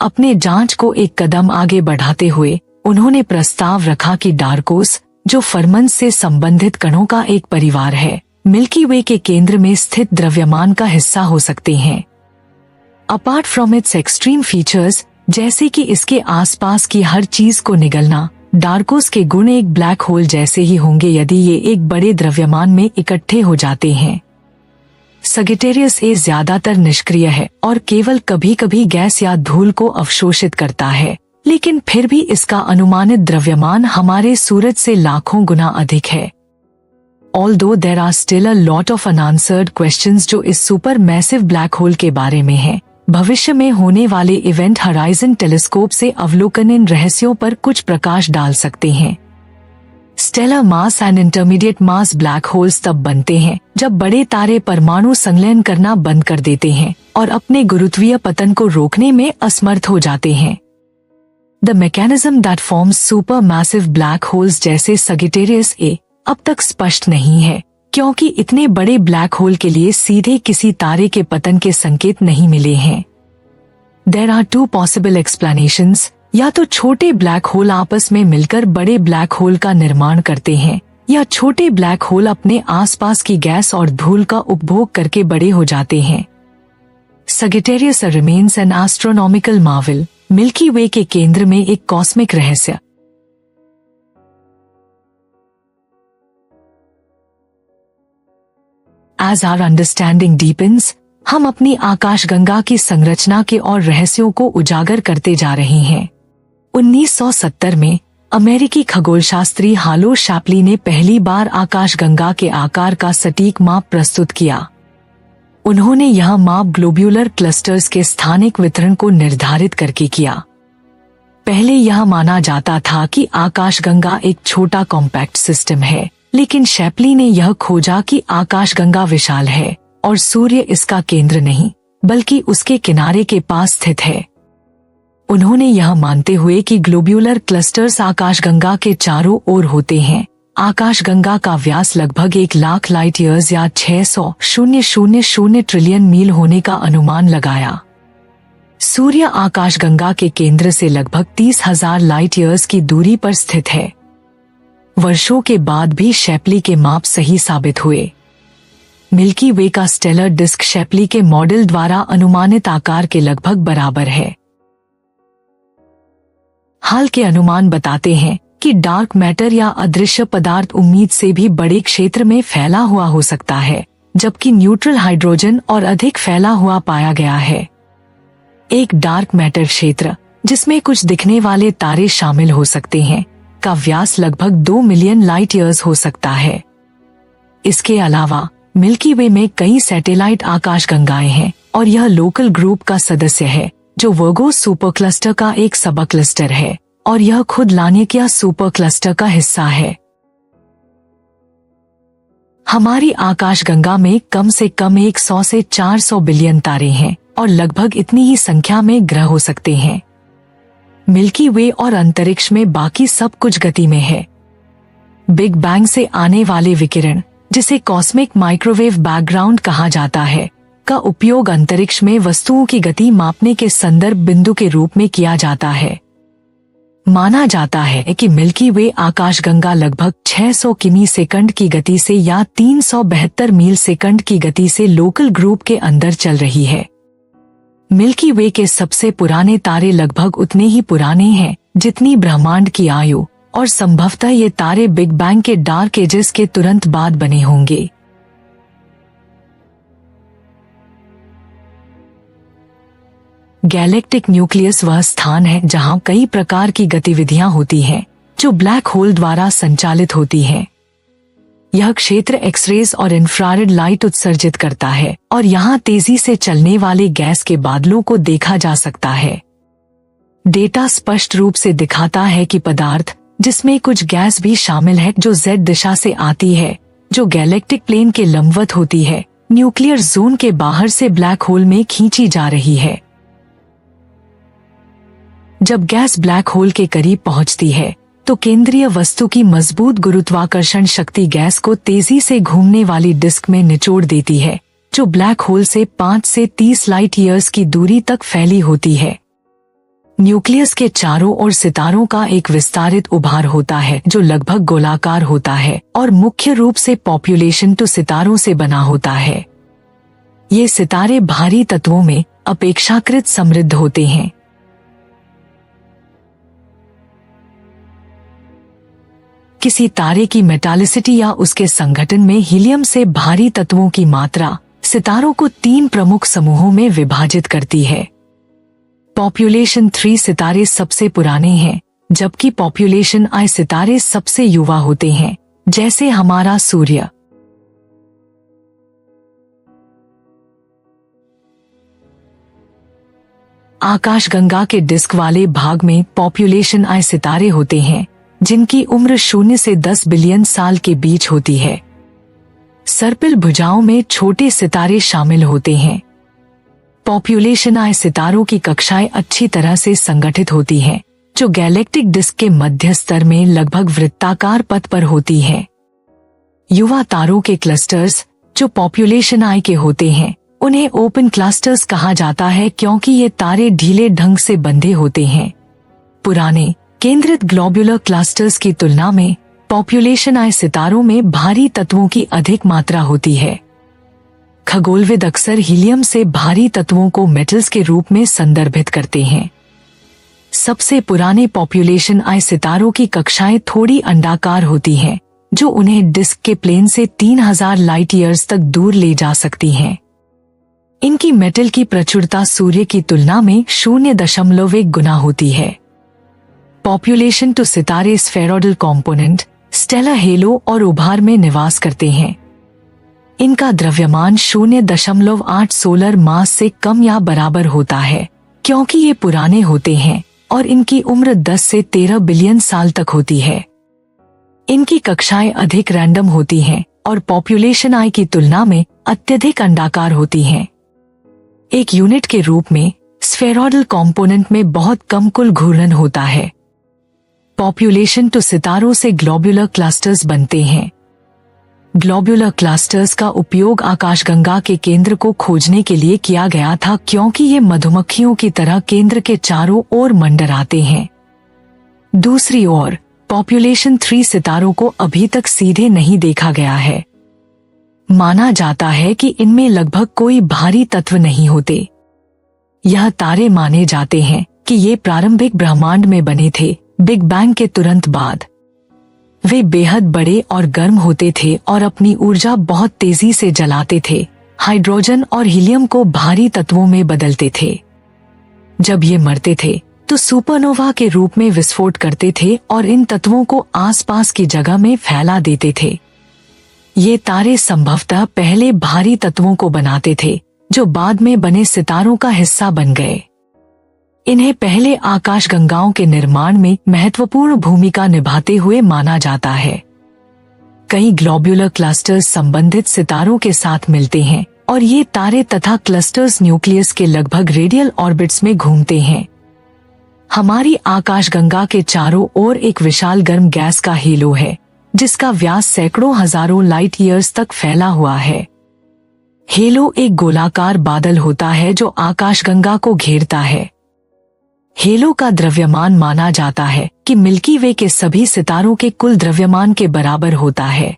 अपने जांच को एक कदम आगे बढ़ाते हुए उन्होंने प्रस्ताव रखा कि डार्कोस, जो फर्मन्स से संबंधित कणों का एक परिवार है, मिल्की वे के केंद्र में स्थित द्रव्यमान का हिस्सा हो सकते हैं। Apart from its extreme features, जैसे कि इसके आसपास की हर चीज को निगलना, डार्कोस के गुण एक ब्लैक होल जैसे ही होंगे यदि ये एक बड़े द्रव्यमान में इकट्ठे हो जाते हैं। सगिटेरियस ए ज्यादातर निष्क्रिय है और केवल कभी कभी गैस या धूल को अवशोषित करता है, लेकिन फिर भी इसका अनुमानित द्रव्यमान हमारे सूरज से लाखों गुना अधिक है। Although there are still a lot of unanswered questions जो इस सुपर मैसिव ब्लैक होल के बारे में है, भविष्य में होने वाले इवेंट हराइजन टेलीस्कोप से अवलोकन इन रहस्यों पर कुछ प्रकाश डाल सकते हैं। Stellar mass and intermediate mass black holes तब बनते हैं जब बड़े तारे परमाणु संलयन करना बंद कर देते हैं और अपने गुरुत्वीय पतन को रोकने में असमर्थ हो जाते हैं। The mechanism that forms super massive black holes जैसे सगिटेरियस ए अब तक स्पष्ट नहीं है, क्योंकि इतने बड़े ब्लैक होल के लिए सीधे किसी तारे के पतन के संकेत नहीं मिले हैं। There are 2 possible explanations, या तो छोटे ब्लैक होल आपस में मिलकर बड़े ब्लैक होल का निर्माण करते हैं, या छोटे ब्लैक होल अपने आसपास की गैस और धूल का उपभोग करके बड़े हो जाते हैं। Sagittarius remains an astronomical marvel, Milky Way के केंद्र में एक कॉस्मिक रहस्य। As our understanding deepens, हम अपनी आकाशगंगा की संरचना के और रहस्यों को उजागर करते जा रहे हैं। 1970 में अमेरिकी खगोलशास्त्री हालो शैप्ली ने पहली बार आकाशगंगा के आकार का सटीक माप प्रस्तुत किया। उन्होंने यह माप ग्लोब्यूलर क्लस्टर्स के स्थानिक वितरण को निर्धारित करके किया। पहले यह माना जाता था कि आकाशगंगा एक छोटा कॉम्पैक्ट सिस्टम है, लेकिन शैप्ली ने यह खोजा कि आकाशगंगा विशाल है और सूर्य इसका केंद्र नहीं, बल्कि उसके किनारे के पास स्थित है। उन्होंने यह मानते हुए कि ग्लोब्यूलर क्लस्टर्स आकाशगंगा के चारों ओर होते हैं, आकाशगंगा का व्यास लगभग 1 लाख लाइट ईयर्स या 600,000 ट्रिलियन मील होने का अनुमान लगाया। सूर्य आकाशगंगा के केंद्र से लगभग 30,000 लाइट ईयर्स की दूरी पर स्थित है। वर्षों के बाद भी शैपली के माप सही साबित हुए। मिल्की वे का स्टेलर डिस्क शैपली के मॉडल द्वारा अनुमानित आकार के लगभग बराबर है। हाल के अनुमान बताते हैं कि डार्क मैटर या अदृश्य पदार्थ उम्मीद से भी बड़े क्षेत्र में फैला हुआ हो सकता है, जबकि न्यूट्रल हाइड्रोजन और अधिक फैला हुआ पाया गया है। एक डार्क मैटर क्षेत्र, जिसमें कुछ दिखने वाले तारे शामिल हो सकते हैं, का व्यास लगभग 2 मिलियन लाइट ईयर्स हो सकता है। इसके अलावा मिल्की वे में कई सैटेलाइट आकाशगंगाएं हैं और यह लोकल ग्रुप का सदस्य है, जो वर्गो सुपर क्लस्टर का एक सब क्लस्टर है और यह खुद लानिकिया सुपर क्लस्टर का हिस्सा है। हमारी आकाशगंगा में कम से कम 100 से 400 बिलियन तारे हैं और लगभग इतनी ही संख्या में ग्रह हो सकते हैं। मिल्की वे और अंतरिक्ष में बाकी सब कुछ गति में है। बिग बैंग से आने वाले विकिरण, जिसे कॉस्मिक माइक्रोवेव बैकग्राउंड कहा जाता है, का उपयोग अंतरिक्ष में वस्तुओं की गति मापने के संदर्भ बिंदु के रूप में किया जाता है। माना जाता है कि मिल्की वे आकाशगंगा लगभग 600 किमी सेकंड की गति से या 372 मील सेकंड की गति से लोकल ग्रुप के अंदर चल रही है। मिल्की वे के सबसे पुराने तारे लगभग उतने ही पुराने हैं जितनी ब्रह्मांड की आयु, और संभवतः ये तारे बिग बैंग के डार्क एजेस के तुरंत बाद बने होंगे। गैलेक्टिक न्यूक्लियस वह स्थान है जहां कई प्रकार की गतिविधियां होती हैं, जो ब्लैक होल द्वारा संचालित होती हैं। यह क्षेत्र एक्सरेज और इंफ्रारेड लाइट उत्सर्जित करता है और यहाँ तेजी से चलने वाले गैस के बादलों को देखा जा सकता है। डेटा स्पष्ट रूप से दिखाता है कि पदार्थ, जिसमें कुछ गैस भी शामिल है जो जेड दिशा से आती है, जो गैलेक्टिक प्लेन के लंबवत होती है, न्यूक्लियर जोन के बाहर से ब्लैक होल में खींची जा रही है। जब गैस ब्लैक होल के करीब पहुंचती है तो केंद्रीय वस्तु की मजबूत गुरुत्वाकर्षण शक्ति गैस को तेजी से घूमने वाली डिस्क में निचोड़ देती है, जो ब्लैक होल से 5 से 30 लाइट ईयर्स की दूरी तक फैली होती है। न्यूक्लियस के चारों ओर सितारों का एक विस्तारित उभार होता है जो लगभग गोलाकार होता है और मुख्य रूप से पॉपुलेशन टू सितारों से बना होता है। ये सितारे भारी तत्वों में अपेक्षाकृत समृद्ध होते हैं। किसी तारे की मेटालिसिटी या उसके संगठन में हीलियम से भारी तत्वों की मात्रा सितारों को 3 प्रमुख समूहों में विभाजित करती है। पॉपुलेशन 3 सितारे सबसे पुराने हैं, जबकि पॉपुलेशन I सितारे सबसे युवा होते हैं, जैसे हमारा सूर्य। आकाशगंगा के डिस्क वाले भाग में पॉपुलेशन I सितारे होते हैं, जिनकी उम्र 0 से 10 बिलियन साल के बीच होती है। सर्पिल भुजाओं में छोटे सितारे शामिल होते हैं। पॉपुलेशन I सितारों की कक्षाएं अच्छी तरह से संगठित होती हैं, जो गैलेक्टिक डिस्क के मध्य स्तर में लगभग वृत्ताकार पथ पर होती हैं। युवा तारों के क्लस्टर्स, जो पॉपुलेशन I के होते हैं, उन्हें ओपन क्लस्टर्स कहा जाता है क्योंकि ये तारे ढीले ढंग से बंधे होते हैं। पुराने केंद्रित ग्लोबुलर क्लस्टर्स की तुलना में पॉपुलेशन I सितारों में भारी तत्वों की अधिक मात्रा होती है। खगोलविद अक्सर हीलियम से भारी तत्वों को मेटल्स के रूप में संदर्भित करते हैं। सबसे पुराने पॉपुलेशन I सितारों की कक्षाएं थोड़ी अंडाकार होती हैं, जो उन्हें डिस्क के प्लेन से 3000 लाइट ईयर्स तक दूर ले जा सकती हैं। इनकी मेटल की प्रचुरता सूर्य की तुलना में 0.1 गुना होती है। पॉपुलेशन टू सितारे स्फेरॉइडल कंपोनेंट, स्टेलर हेलो और उभार में निवास करते हैं। इनका द्रव्यमान 0.8 सोलर मास से कम या बराबर होता है, क्योंकि ये पुराने होते हैं और इनकी उम्र 10 से 13 बिलियन साल तक होती है। इनकी कक्षाएं अधिक रैंडम होती हैं और पॉपुलेशन I की तुलना में अत्यधिक अंडाकार होती हैं। एक यूनिट के रूप में स्फेरॉइडल कंपोनेंट में बहुत कम कुल घूर्णन होता है। पॉपुलेशन टू सितारों से ग्लोबुलर क्लस्टर्स बनते हैं। ग्लोबुलर क्लस्टर्स का उपयोग आकाशगंगा के केंद्र को खोजने के लिए किया गया था, क्योंकि ये मधुमक्खियों की तरह केंद्र के चारों ओर मंडराते हैं। दूसरी ओर पॉपुलेशन 3 सितारों को अभी तक सीधे नहीं देखा गया है। माना जाता है कि इनमें लगभग कोई भारी तत्व नहीं होते। यह तारे माने जाते हैं कि ये प्रारंभिक ब्रह्मांड में बने थे, बिग बैंग के तुरंत बाद। वे बेहद बड़े और गर्म होते थे और अपनी ऊर्जा बहुत तेजी से जलाते थे, हाइड्रोजन और हीलियम को भारी तत्वों में बदलते थे। जब ये मरते थे तो सुपरनोवा के रूप में विस्फोट करते थे और इन तत्वों को आसपास की जगह में फैला देते थे। ये तारे संभवतः पहले भारी तत्वों को बनाते थे जो बाद में बने सितारों का हिस्सा बन गए। इन्हें पहले आकाशगंगाओं के निर्माण में महत्वपूर्ण भूमिका निभाते हुए माना जाता है। कई ग्लोब्यूलर क्लस्टर्स संबंधित सितारों के साथ मिलते हैं और ये तारे तथा क्लस्टर्स न्यूक्लियस के लगभग रेडियल ऑर्बिट्स में घूमते हैं। हमारी आकाशगंगा के चारों ओर एक विशाल गर्म गैस का हेलो है जिसका व्यास सैकड़ों हजारों लाइट ईयर्स तक फैला हुआ है। हेलो एक गोलाकार बादल होता है जो आकाशगंगा को घेरता है। हेलो का द्रव्यमान माना जाता है कि मिल्की वे के सभी सितारों के कुल द्रव्यमान के बराबर होता है।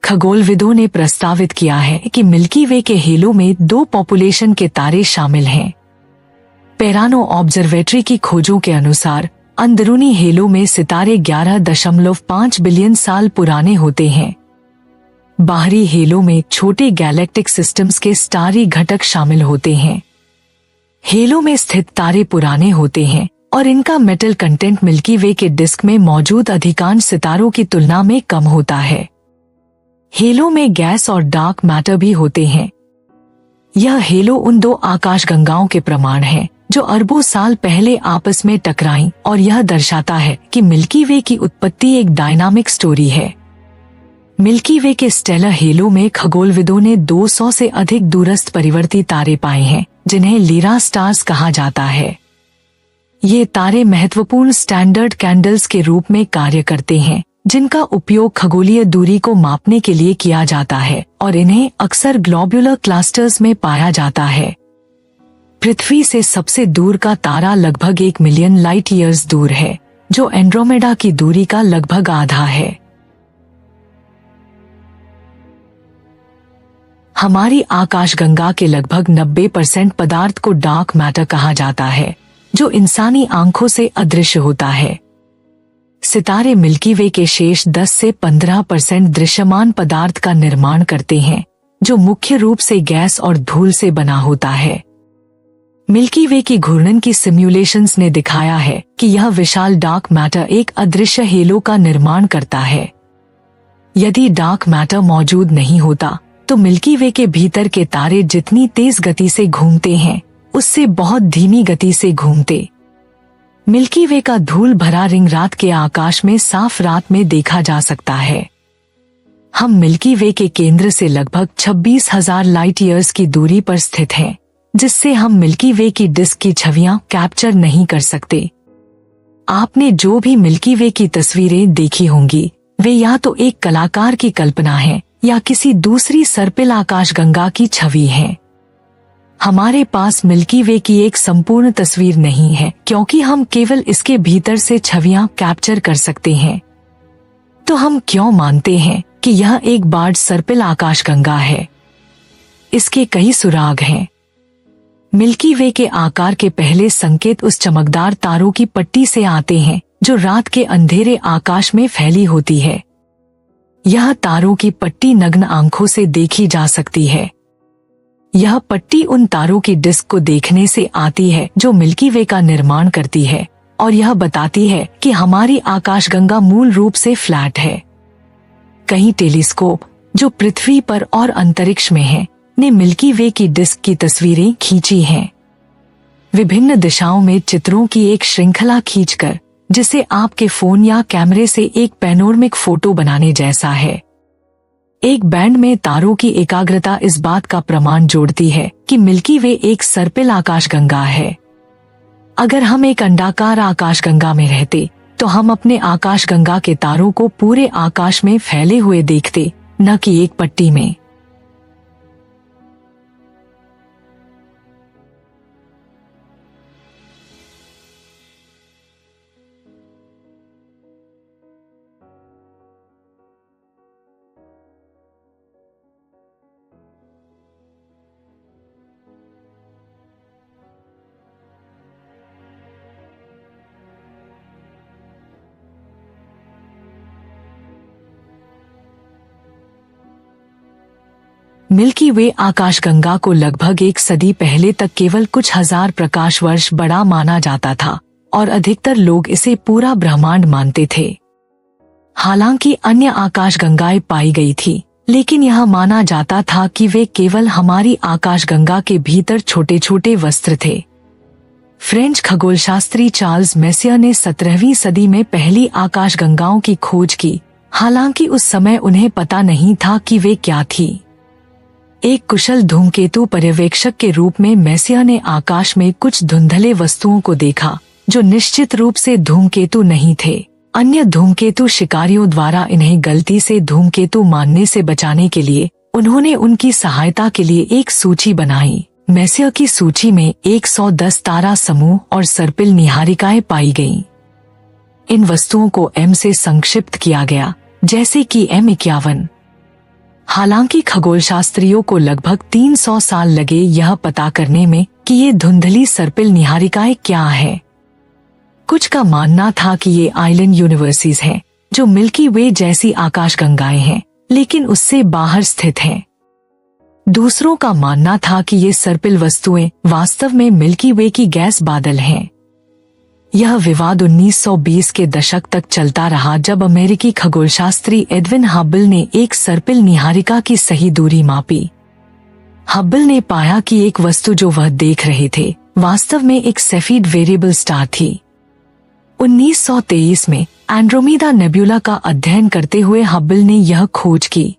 खगोलविदों ने प्रस्तावित किया है कि मिल्की वे के हेलो में 2 पॉपुलेशन के तारे शामिल हैं। पेरानो ऑब्जर्वेटरी की खोजों के अनुसार अंदरूनी हेलो में सितारे 11.5 बिलियन साल पुराने होते हैं। बाहरी हेलो में छोटे गैलेक्टिक सिस्टम्स के स्टारी घटक शामिल होते हैं। हेलो में स्थित तारे पुराने होते हैं और इनका मेटल कंटेंट मिल्की वे के डिस्क में मौजूद अधिकांश सितारों की तुलना में कम होता है। हेलो में गैस और डार्क मैटर भी होते हैं। यह हेलो उन 2 आकाशगंगाओं के प्रमाण है जो अरबों साल पहले आपस में टकराईं और यह दर्शाता है कि मिल्की वे की उत्पत्ति एक डायनामिक स्टोरी है। मिल्की वे के स्टेलर हेलो में खगोलविदों ने 200 से अधिक दूरस्थ परिवर्ती तारे पाए हैं जिन्हें लीरा स्टार्स कहा जाता है। ये तारे महत्वपूर्ण स्टैंडर्ड कैंडल्स के रूप में कार्य करते हैं जिनका उपयोग खगोलीय दूरी को मापने के लिए किया जाता है और इन्हें अक्सर ग्लोब्यूलर क्लस्टर्स में पाया जाता है। पृथ्वी से सबसे दूर का तारा लगभग 1 मिलियन लाइट ईयर्स दूर है, जो एंड्रोमेडा की दूरी का लगभग आधा है। हमारी आकाशगंगा के लगभग 90% पदार्थ को डार्क मैटर कहा जाता है, जो इंसानी आंखों से अदृश्य होता है। सितारे मिल्की वे के शेष 10 से 15% दृश्यमान पदार्थ का निर्माण करते हैं, जो मुख्य रूप से गैस और धूल से बना होता है। मिल्की वे की घूर्णन की सिम्युलेशंस ने दिखाया है कि यह विशाल डार्क मैटर एक अदृश्य हेलो का निर्माण करता है। यदि डार्क मैटर मौजूद नहीं होता तो मिल्की वे के भीतर के तारे जितनी तेज गति से घूमते हैं उससे बहुत धीमी गति से घूमते। मिल्की वे का धूल भरा रिंग रात के आकाश में साफ रात में देखा जा सकता है। हम मिल्की वे के केंद्र से लगभग 26,000 लाइट ईयर्स की दूरी पर स्थित हैं, जिससे हम मिल्की वे की डिस्क की छवियां कैप्चर नहीं कर सकते। आपने जो भी मिल्की वे की तस्वीरें देखी होंगी वे या तो एक कलाकार की कल्पना है या किसी दूसरी सर्पिल आकाशगंगा की छवि है। हमारे पास मिल्की वे की एक संपूर्ण तस्वीर नहीं है क्योंकि हम केवल इसके भीतर से छवियां कैप्चर कर सकते हैं। तो हम क्यों मानते हैं कि यह एक बार्ड सर्पिल आकाशगंगा है? इसके कई सुराग हैं। मिल्की वे के आकार के पहले संकेत उस चमकदार तारों की पट्टी से आते हैं जो रात के अंधेरे आकाश में फैली होती है। यह तारों की पट्टी नग्न आंखों से देखी जा सकती है। यह पट्टी उन तारों की डिस्क को देखने से आती है जो मिल्की वे का निर्माण करती है और यह बताती है कि हमारी आकाशगंगा मूल रूप से फ्लैट है। कई टेलीस्कोप जो पृथ्वी पर और अंतरिक्ष में हैं, ने मिल्की वे की डिस्क की तस्वीरें खींची हैं। विभिन्न दिशाओं में चित्रों की एक श्रृंखला खींचकर, जिसे आपके फोन या कैमरे से एक पैनोरमिक फोटो बनाने जैसा है। एक बैंड में तारों की एकाग्रता इस बात का प्रमाण जोड़ती है कि मिल्की वे एक सर्पिल आकाशगंगा है। अगर हम एक अंडाकार आकाशगंगा में रहते तो हम अपने आकाशगंगा के तारों को पूरे आकाश में फैले हुए देखते, न कि एक पट्टी में। मिल्की वे आकाशगंगा को लगभग 1 सदी पहले तक केवल कुछ हजार प्रकाश वर्ष बड़ा माना जाता था और अधिकतर लोग इसे पूरा ब्रह्मांड मानते थे। हालांकि अन्य आकाशगंगाएं पाई गई थी, लेकिन यह माना जाता था कि वे केवल हमारी आकाशगंगा के भीतर छोटे छोटे वस्त्र थे। फ्रेंच खगोलशास्त्री चार्ल्स मेसियर ने 17वीं सदी में पहली आकाशगंगाओं की खोज की, हालांकि उस समय उन्हें पता नहीं था कि वे क्या थी। एक कुशल धूमकेतु पर्यवेक्षक के रूप में मेसियर ने आकाश में कुछ धुंधले वस्तुओं को देखा जो निश्चित रूप से धूमकेतु नहीं थे। अन्य धूमकेतु शिकारियों द्वारा इन्हें गलती से धूमकेतु मानने से बचाने के लिए उन्होंने उनकी सहायता के लिए एक सूची बनाई। मेसियर की सूची में 110 तारा समूह और सर्पिल निहारिकाएं पाई गईं। इन वस्तुओं को M से संक्षिप्त किया गया, जैसे कि M51। हालांकि खगोलशास्त्रियों को लगभग 300 साल लगे यह पता करने में कि ये धुंधली सर्पिल निहारिकाएं क्या है। कुछ का मानना था कि ये आइलैंड यूनिवर्सिटीज हैं, जो मिल्की वे जैसी आकाशगंगाएं हैं, लेकिन उससे बाहर स्थित हैं। दूसरों का मानना था कि ये सर्पिल वस्तुएं वास्तव में मिल्की वे की गैस बादल हैं। यह विवाद 1920 के दशक तक चलता रहा, जब अमेरिकी खगोलशास्त्री एडविन हबल ने एक सर्पिल निहारिका की सही दूरी मापी। हबल ने पाया कि एक वस्तु जो वह देख रहे थे वास्तव में एक सेफीड वेरिएबल स्टार थी। 1923 में एंड्रोमेडा नेबुला का अध्ययन करते हुए हबल ने यह खोज की,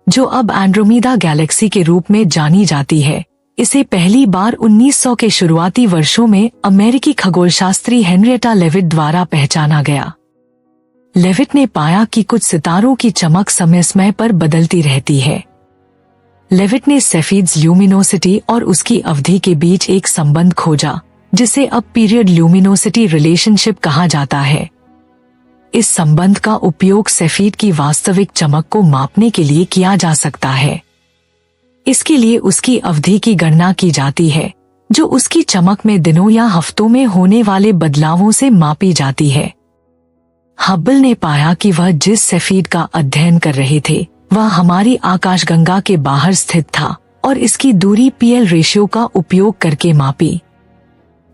जो अब एंड्रोमेडा गैलेक्सी के रूप में जानी जाती है। इसे पहली बार 1900 के शुरुआती वर्षों में अमेरिकी खगोलशास्त्री हेनरिएटा लेविट द्वारा पहचाना गया। लेविट ने पाया कि कुछ सितारों की चमक समय समय पर बदलती रहती है। लेविट ने सेफीड्स ल्यूमिनोसिटी और उसकी अवधि के बीच एक संबंध खोजा, जिसे अब पीरियड ल्यूमिनोसिटी रिलेशनशिप कहा जाता है। इस संबंध का उपयोग सेफीड की वास्तविक चमक को मापने के लिए किया जा सकता है। इसके लिए उसकी अवधि की गणना की जाती है, जो उसकी चमक में दिनों या हफ्तों में होने वाले बदलावों से मापी जाती है। हबल ने पाया कि वह जिस सेफीड का अध्ययन कर रहे थे वह हमारी आकाशगंगा के बाहर स्थित था और इसकी दूरी पीएल रेशियो का उपयोग करके मापी।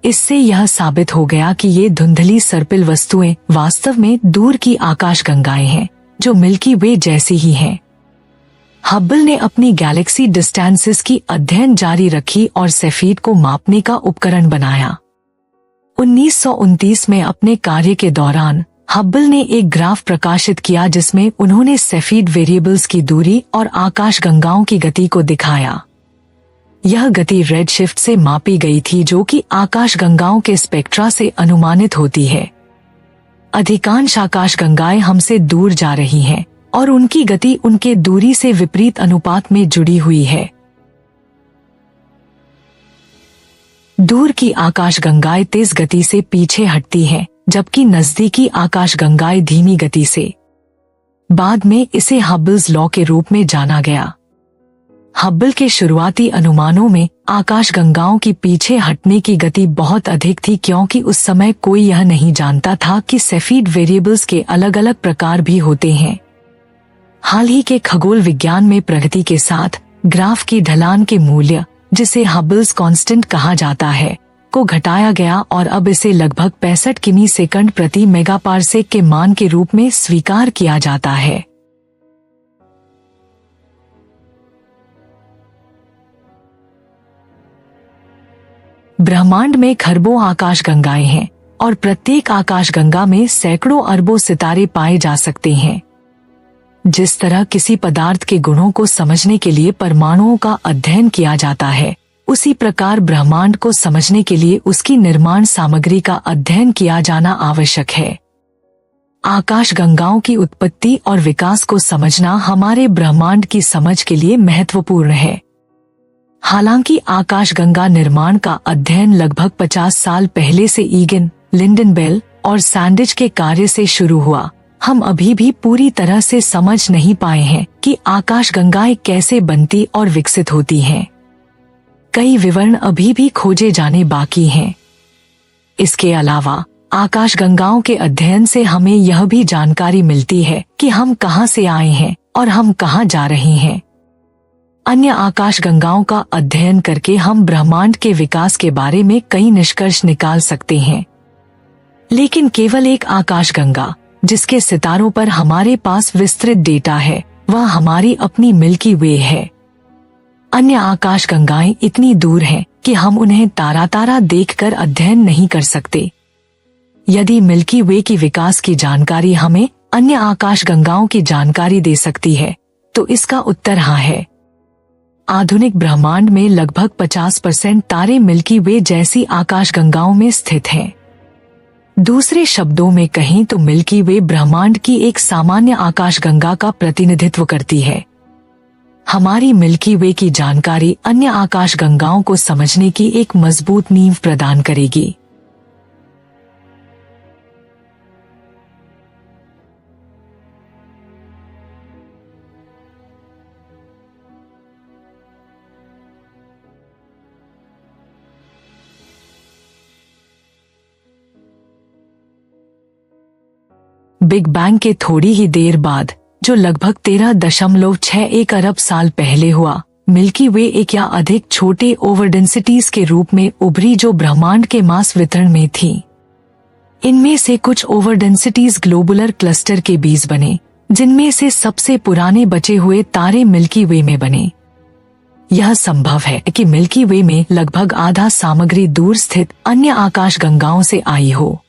इससे यह साबित हो गया कि ये धुंधली सर्पिल वस्तुएं वास्तव में दूर की आकाशगंगाएं हैं, जो मिल्की वे जैसी ही हैं। हबल ने अपनी गैलेक्सी डिस्टेंसेस की अध्ययन जारी रखी और सेफीड को मापने का उपकरण बनाया। 1929 में अपने कार्य के दौरान हबल ने एक ग्राफ प्रकाशित किया, जिसमें उन्होंने सेफीड वेरिएबल्स की दूरी और आकाशगंगाओं की गति को दिखाया। यह गति रेडशिफ्ट से मापी गई थी, जो कि आकाशगंगाओं के स्पेक्ट्रा से अनुमानित होती है। अधिकांश आकाशगंगाएं हमसे दूर जा रही हैं और उनकी गति उनके दूरी से विपरीत अनुपात में जुड़ी हुई है। दूर की आकाशगंगाएं तेज गति से पीछे हटती हैं, जबकि नजदीकी आकाशगंगाएं धीमी गति से। बाद में इसे हबल्स लॉ के रूप में जाना गया। हबल के शुरुआती अनुमानों में आकाशगंगाओं की पीछे हटने की गति बहुत अधिक थी, क्योंकि उस समय कोई यह नहीं जानता था कि सेफीड वेरिएबल्स के अलग अलग प्रकार भी होते हैं। हाल ही के खगोल विज्ञान में प्रगति के साथ ग्राफ की ढलान के मूल्य, जिसे हबल्स कांस्टेंट कहा जाता है, को घटाया गया और अब इसे लगभग 65 किमी सेकंड प्रति मेगापार्सेक के मान के रूप में स्वीकार किया जाता है। ब्रह्मांड में खरबों आकाशगंगाएं हैं और प्रत्येक आकाशगंगा में सैकड़ों अरबों सितारे पाए जा सकते हैं। जिस तरह किसी पदार्थ के गुणों को समझने के लिए परमाणुओं का अध्ययन किया जाता है, उसी प्रकार ब्रह्मांड को समझने के लिए उसकी निर्माण सामग्री का अध्ययन किया जाना आवश्यक है। आकाशगंगाओं की उत्पत्ति और विकास को समझना हमारे ब्रह्मांड की समझ के लिए महत्वपूर्ण है। हालांकि आकाशगंगा निर्माण का अध्ययन लगभग 50 साल पहले से ईगन, लिंडनबेल और सैंडिच के कार्य से शुरू हुआ, हम अभी भी पूरी तरह से समझ नहीं पाए हैं कि आकाशगंगाएं कैसे बनती और विकसित होती हैं। कई विवरण अभी भी खोजे जाने बाकी हैं। इसके अलावा आकाशगंगाओं के अध्ययन से हमें यह भी जानकारी मिलती है कि हम कहां से आए हैं और हम कहां जा रहे हैं। अन्य आकाशगंगाओं का अध्ययन करके हम ब्रह्मांड के विकास के बारे में कई निष्कर्ष निकाल सकते हैं, लेकिन केवल एक आकाशगंगा जिसके सितारों पर हमारे पास विस्तृत डेटा है, वह हमारी अपनी मिल्की वे है। अन्य आकाशगंगाएं इतनी दूर हैं कि हम उन्हें तारा तारा देखकर अध्ययन नहीं कर सकते। यदि मिल्की वे की विकास की जानकारी हमें अन्य आकाशगंगाओं की जानकारी दे सकती है, तो इसका उत्तर हाँ है। आधुनिक ब्रह्मांड में लगभग 50% तारे मिल्की वे जैसी आकाशगंगाओं में स्थित हैं। दूसरे शब्दों में कहें तो मिल्की वे ब्रह्मांड की एक सामान्य आकाशगंगा का प्रतिनिधित्व करती है। हमारी मिल्की वे की जानकारी अन्य आकाशगंगाओं को समझने की एक मजबूत नींव प्रदान करेगी। बिग बैंग के थोड़ी ही देर बाद, जो लगभग 13.61 अरब साल पहले हुआ, मिल्की वे एक या अधिक छोटे ओवरडेंसिटीज के रूप में उभरी जो ब्रह्मांड के मास वितरण में थी। इनमें से कुछ ओवरडेंसिटीज ग्लोबुलर क्लस्टर के बीच बने, जिनमें से सबसे पुराने बचे हुए तारे मिल्की वे में बने। यह संभव है कि मिल्की वे में लगभग आधा सामग्री दूर स्थित अन्य आकाशगंगाओं से आई हो।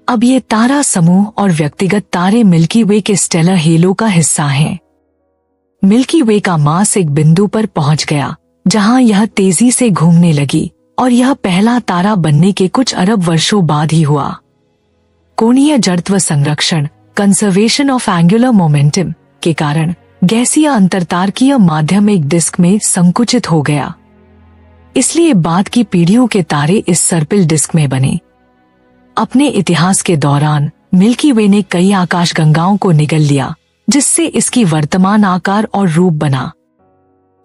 अब ये तारा समूह और व्यक्तिगत तारे मिल्की वे के स्टेलर हेलो का हिस्सा हैं। मिल्की वे का मास एक बिंदु पर पहुंच गया जहां यह तेजी से घूमने लगी, और यह पहला तारा बनने के कुछ अरब वर्षों बाद ही हुआ। कोणीय जड़त्व संरक्षण कंजर्वेशन ऑफ एंगुलर मोमेंटम के कारण गैसीय अंतरतारकीय माध्यम एक डिस्क में संकुचित हो गया। इसलिए बाद की पीढ़ियों के तारे इस सर्पिल डिस्क में बने। अपने इतिहास के दौरान मिल्की वे ने कई आकाशगंगाओं को निगल लिया, जिससे इसकी वर्तमान आकार और रूप बना।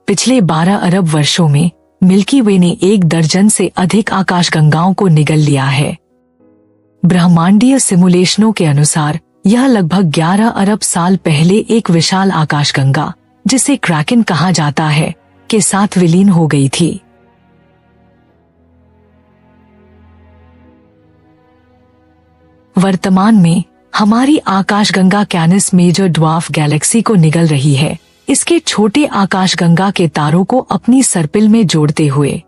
पिछले 12 अरब वर्षों में मिल्की वे ने 1 दर्जन से अधिक आकाशगंगाओं को निगल लिया है। ब्रह्मांडीय सिमुलेशनों के अनुसार यह लगभग 11 अरब साल पहले एक विशाल आकाशगंगा, जिसे क्रैकन कहा जाता है, के साथ विलीन हो गई थी। वर्तमान में हमारी आकाशगंगा कैनिस मेजर ड्वार्फ गैलेक्सी को निगल रही है, इसके छोटे आकाशगंगा के तारों को अपनी सर्पिल में जोड़ते हुए।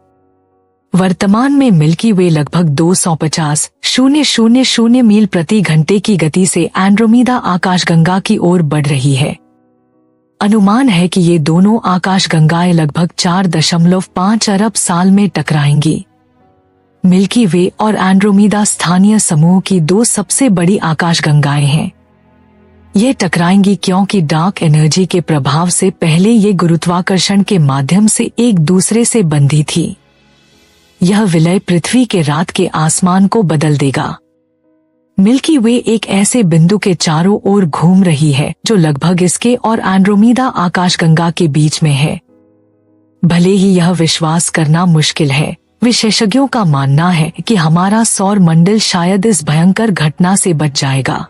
वर्तमान में मिल्की वे लगभग 250,000 मील प्रति घंटे की गति से एंड्रोमीदा आकाशगंगा की ओर बढ़ रही है। अनुमान है कि ये दोनों आकाशगंगाएं लगभग 4.5 अरब साल में टकराएंगी। मिल्की वे और एंड्रोमीदा स्थानीय समूह की 2 सबसे बड़ी आकाशगंगाएं हैं। ये टकराएंगी क्योंकि डार्क एनर्जी के प्रभाव से पहले ये गुरुत्वाकर्षण के माध्यम से एक दूसरे से बंधी थी। यह विलय पृथ्वी के रात के आसमान को बदल देगा। मिल्की वे एक ऐसे बिंदु के चारों ओर घूम रही है जो लगभग इसके और एंड्रोमीदा आकाशगंगा के बीच में है। भले ही यह विश्वास करना मुश्किल है, विशेषज्ञों का मानना है कि हमारा सौर मंडल शायद इस भयंकर घटना से बच जाएगा।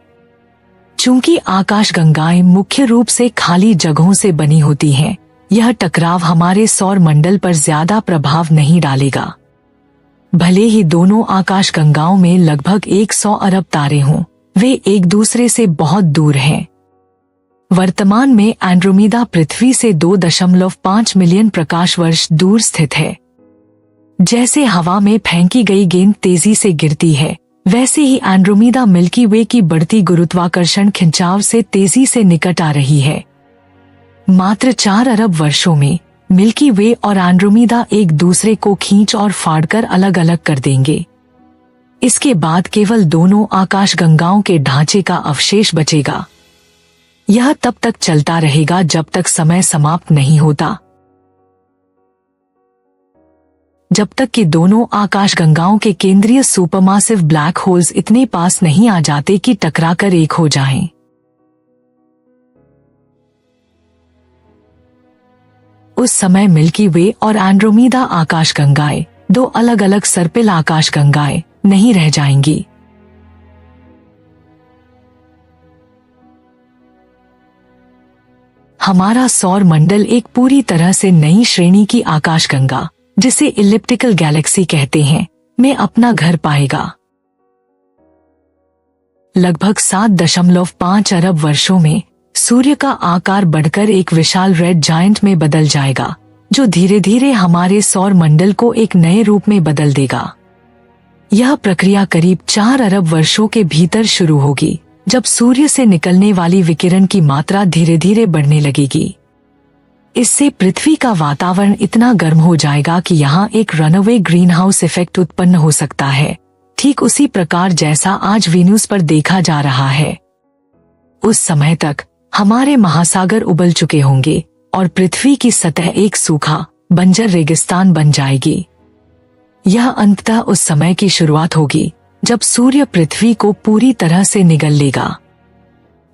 चूंकि आकाशगंगाएं मुख्य रूप से खाली जगहों से बनी होती हैं, यह टकराव हमारे सौर मंडल पर ज्यादा प्रभाव नहीं डालेगा। भले ही दोनों आकाशगंगाओं में लगभग 100 अरब तारे हों, वे एक दूसरे से बहुत दूर हैं। वर्तमान में एंड्रोमीदा पृथ्वी से 2.5 मिलियन प्रकाश वर्ष दूर स्थित है। जैसे हवा में फेंकी गई गेंद तेजी से गिरती है, वैसे ही एंड्रोमीदा मिल्की वे की बढ़ती गुरुत्वाकर्षण खिंचाव से तेजी से निकट आ रही है। मात्र 4 अरब वर्षों में मिल्की वे और एंड्रोमीदा एक दूसरे को खींच और फाड़कर अलग अलग कर देंगे। इसके बाद केवल दोनों आकाशगंगाओं के ढांचे का अवशेष बचेगा। यह तब तक चलता रहेगा जब तक समय समाप्त नहीं होता, जब तक कि दोनों आकाशगंगाओं के केंद्रीय सुपरमासिव ब्लैक होल्स इतने पास नहीं आ जाते कि टकराकर एक हो जाएं। उस समय मिल्की वे और एंड्रोमीदा आकाशगंगाएं, 2 अलग अलग सर्पिल आकाशगंगाएं, नहीं रह जाएंगी। हमारा सौर मंडल एक पूरी तरह से नई श्रेणी की आकाशगंगा, जिसे इलिप्टिकल गैलेक्सी कहते हैं, में अपना घर पाएगा। लगभग 7.5 अरब वर्षों में सूर्य का आकार बढ़कर एक विशाल रेड जायंट में बदल जाएगा, जो धीरे धीरे हमारे सौर मंडल को एक नए रूप में बदल देगा। यह प्रक्रिया करीब 4 अरब वर्षों के भीतर शुरू होगी, जब सूर्य से निकलने वाली विकिरण की मात्रा धीरे धीरे बढ़ने लगेगी। इससे पृथ्वी का वातावरण इतना गर्म हो जाएगा कि यहाँ एक रनअवे ग्रीन हाउस इफेक्ट उत्पन्न हो सकता है, ठीक उसी प्रकार जैसा आज वीनस पर देखा जा रहा है। उस समय तक हमारे महासागर उबल चुके होंगे और पृथ्वी की सतह एक सूखा बंजर रेगिस्तान बन जाएगी। यह अंततः उस समय की शुरुआत होगी जब सूर्य पृथ्वी को पूरी तरह से निगल लेगा।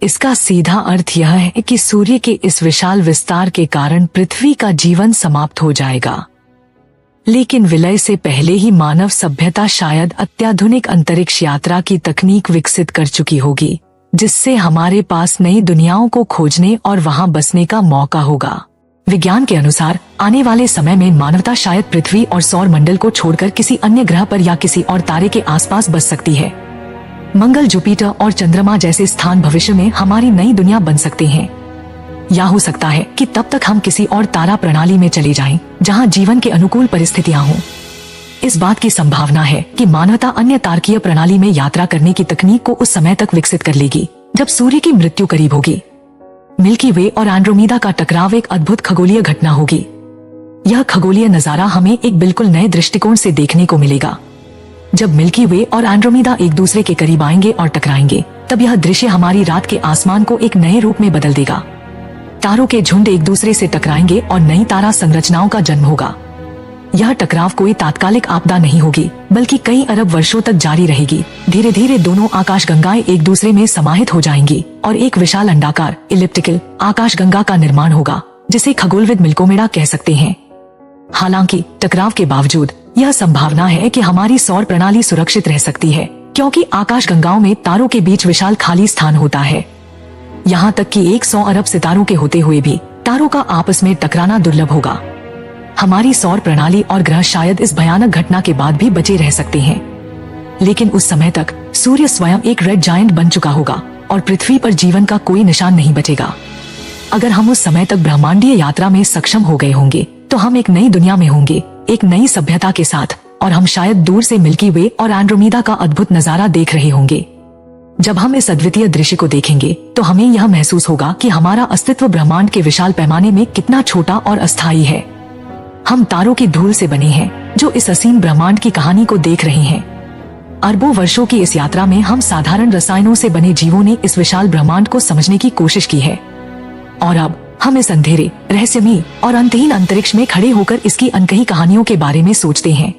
इसका सीधा अर्थ यह है कि सूर्य के इस विशाल विस्तार के कारण पृथ्वी का जीवन समाप्त हो जाएगा। लेकिन विलय से पहले ही मानव सभ्यता शायद अत्याधुनिक अंतरिक्ष यात्रा की तकनीक विकसित कर चुकी होगी, जिससे हमारे पास नई दुनियाओं को खोजने और वहां बसने का मौका होगा। विज्ञान के अनुसार आने वाले समय में मानवता शायद पृथ्वी और सौर मंडल को छोड़कर किसी अन्य ग्रह पर या किसी और तारे के आसपास बस सकती है। मंगल, जुपिटर और चंद्रमा जैसे स्थान भविष्य में हमारी नई दुनिया बन सकते हैं। या हो सकता है कि तब तक हम किसी और तारा प्रणाली में चले जाएं, जहां जीवन के अनुकूल परिस्थितियां हों। इस बात की संभावना है कि मानवता अन्य तारकीय प्रणाली में यात्रा करने की तकनीक को उस समय तक विकसित कर लेगी जब सूर्य की मृत्यु करीब होगी। मिल्की वे और एंड्रोमेडा का टकराव एक अद्भुत खगोलीय घटना होगी। यह खगोलीय नजारा हमें एक बिल्कुल नए दृष्टिकोण से देखने को मिलेगा। जब मिल्की वे और एंड्रोमेडा एक दूसरे के करीब आएंगे और टकराएंगे, तब यह दृश्य हमारी रात के आसमान को एक नए रूप में बदल देगा। तारों के झुंड एक दूसरे से टकराएंगे और नई तारा संरचनाओं का जन्म होगा। यह टकराव कोई तात्कालिक आपदा नहीं होगी, बल्कि कई अरब वर्षों तक जारी रहेगी। धीरे धीरे दोनों आकाशगंगाएं एक दूसरे में समाहित हो जाएंगी और एक विशाल अंडाकार इलिप्टिकल आकाशगंगा का निर्माण होगा, जिसे खगोलविद मिल्कोमेडा कह सकते हैं। हालांकि टकराव के बावजूद यह संभावना है कि हमारी सौर प्रणाली सुरक्षित रह सकती है, क्योंकि आकाशगंगाओं में तारों के बीच विशाल खाली स्थान होता है। यहाँ तक कि 100 अरब सितारों के होते हुए भी तारों का आपस में टकराना दुर्लभ होगा। हमारी सौर प्रणाली और ग्रह शायद इस भयानक घटना के बाद भी बचे रह सकते हैं, लेकिन उस समय तक सूर्य स्वयं एक रेड जायंट बन चुका होगा और पृथ्वी पर जीवन का कोई निशान नहीं बचेगा। अगर हम उस समय तक ब्रह्मांडीय यात्रा में सक्षम हो गए होंगे, तो हम एक नई दुनिया में होंगे, एक नई सभ्यता के साथ, और हम शायद दूर से मिल्की वे और एंड्रोमेडा का अद्भुत नजारा देख रहे होंगे। जब हम इस अद्वितीय दृश्य को देखेंगे, तो हमें यह महसूस होगा कि हमारा अस्तित्व ब्रह्मांड के विशाल पैमाने में कितना छोटा और अस्थायी है। हम तारों की धूल से बने हैं, जो इस असीम ब्रह्मांड की कहानी को देख रहे हैं। अरबों वर्षों की इस यात्रा में हम साधारण रसायनों से बने जीवों ने इस विशाल ब्रह्मांड को समझने की कोशिश की है, और अब हम इस अंधेरे, रहस्यमयी और अंतहीन अंतरिक्ष में खड़े होकर इसकी अनकही कहानियों के बारे में सोचते हैं।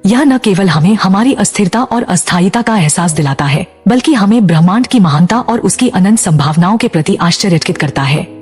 यह न केवल हमें हमारी अस्थिरता और अस्थायीता का एहसास दिलाता है, बल्कि हमें ब्रह्मांड की महानता और उसकी अनंत संभावनाओं के प्रति आश्चर्यचकित करता है।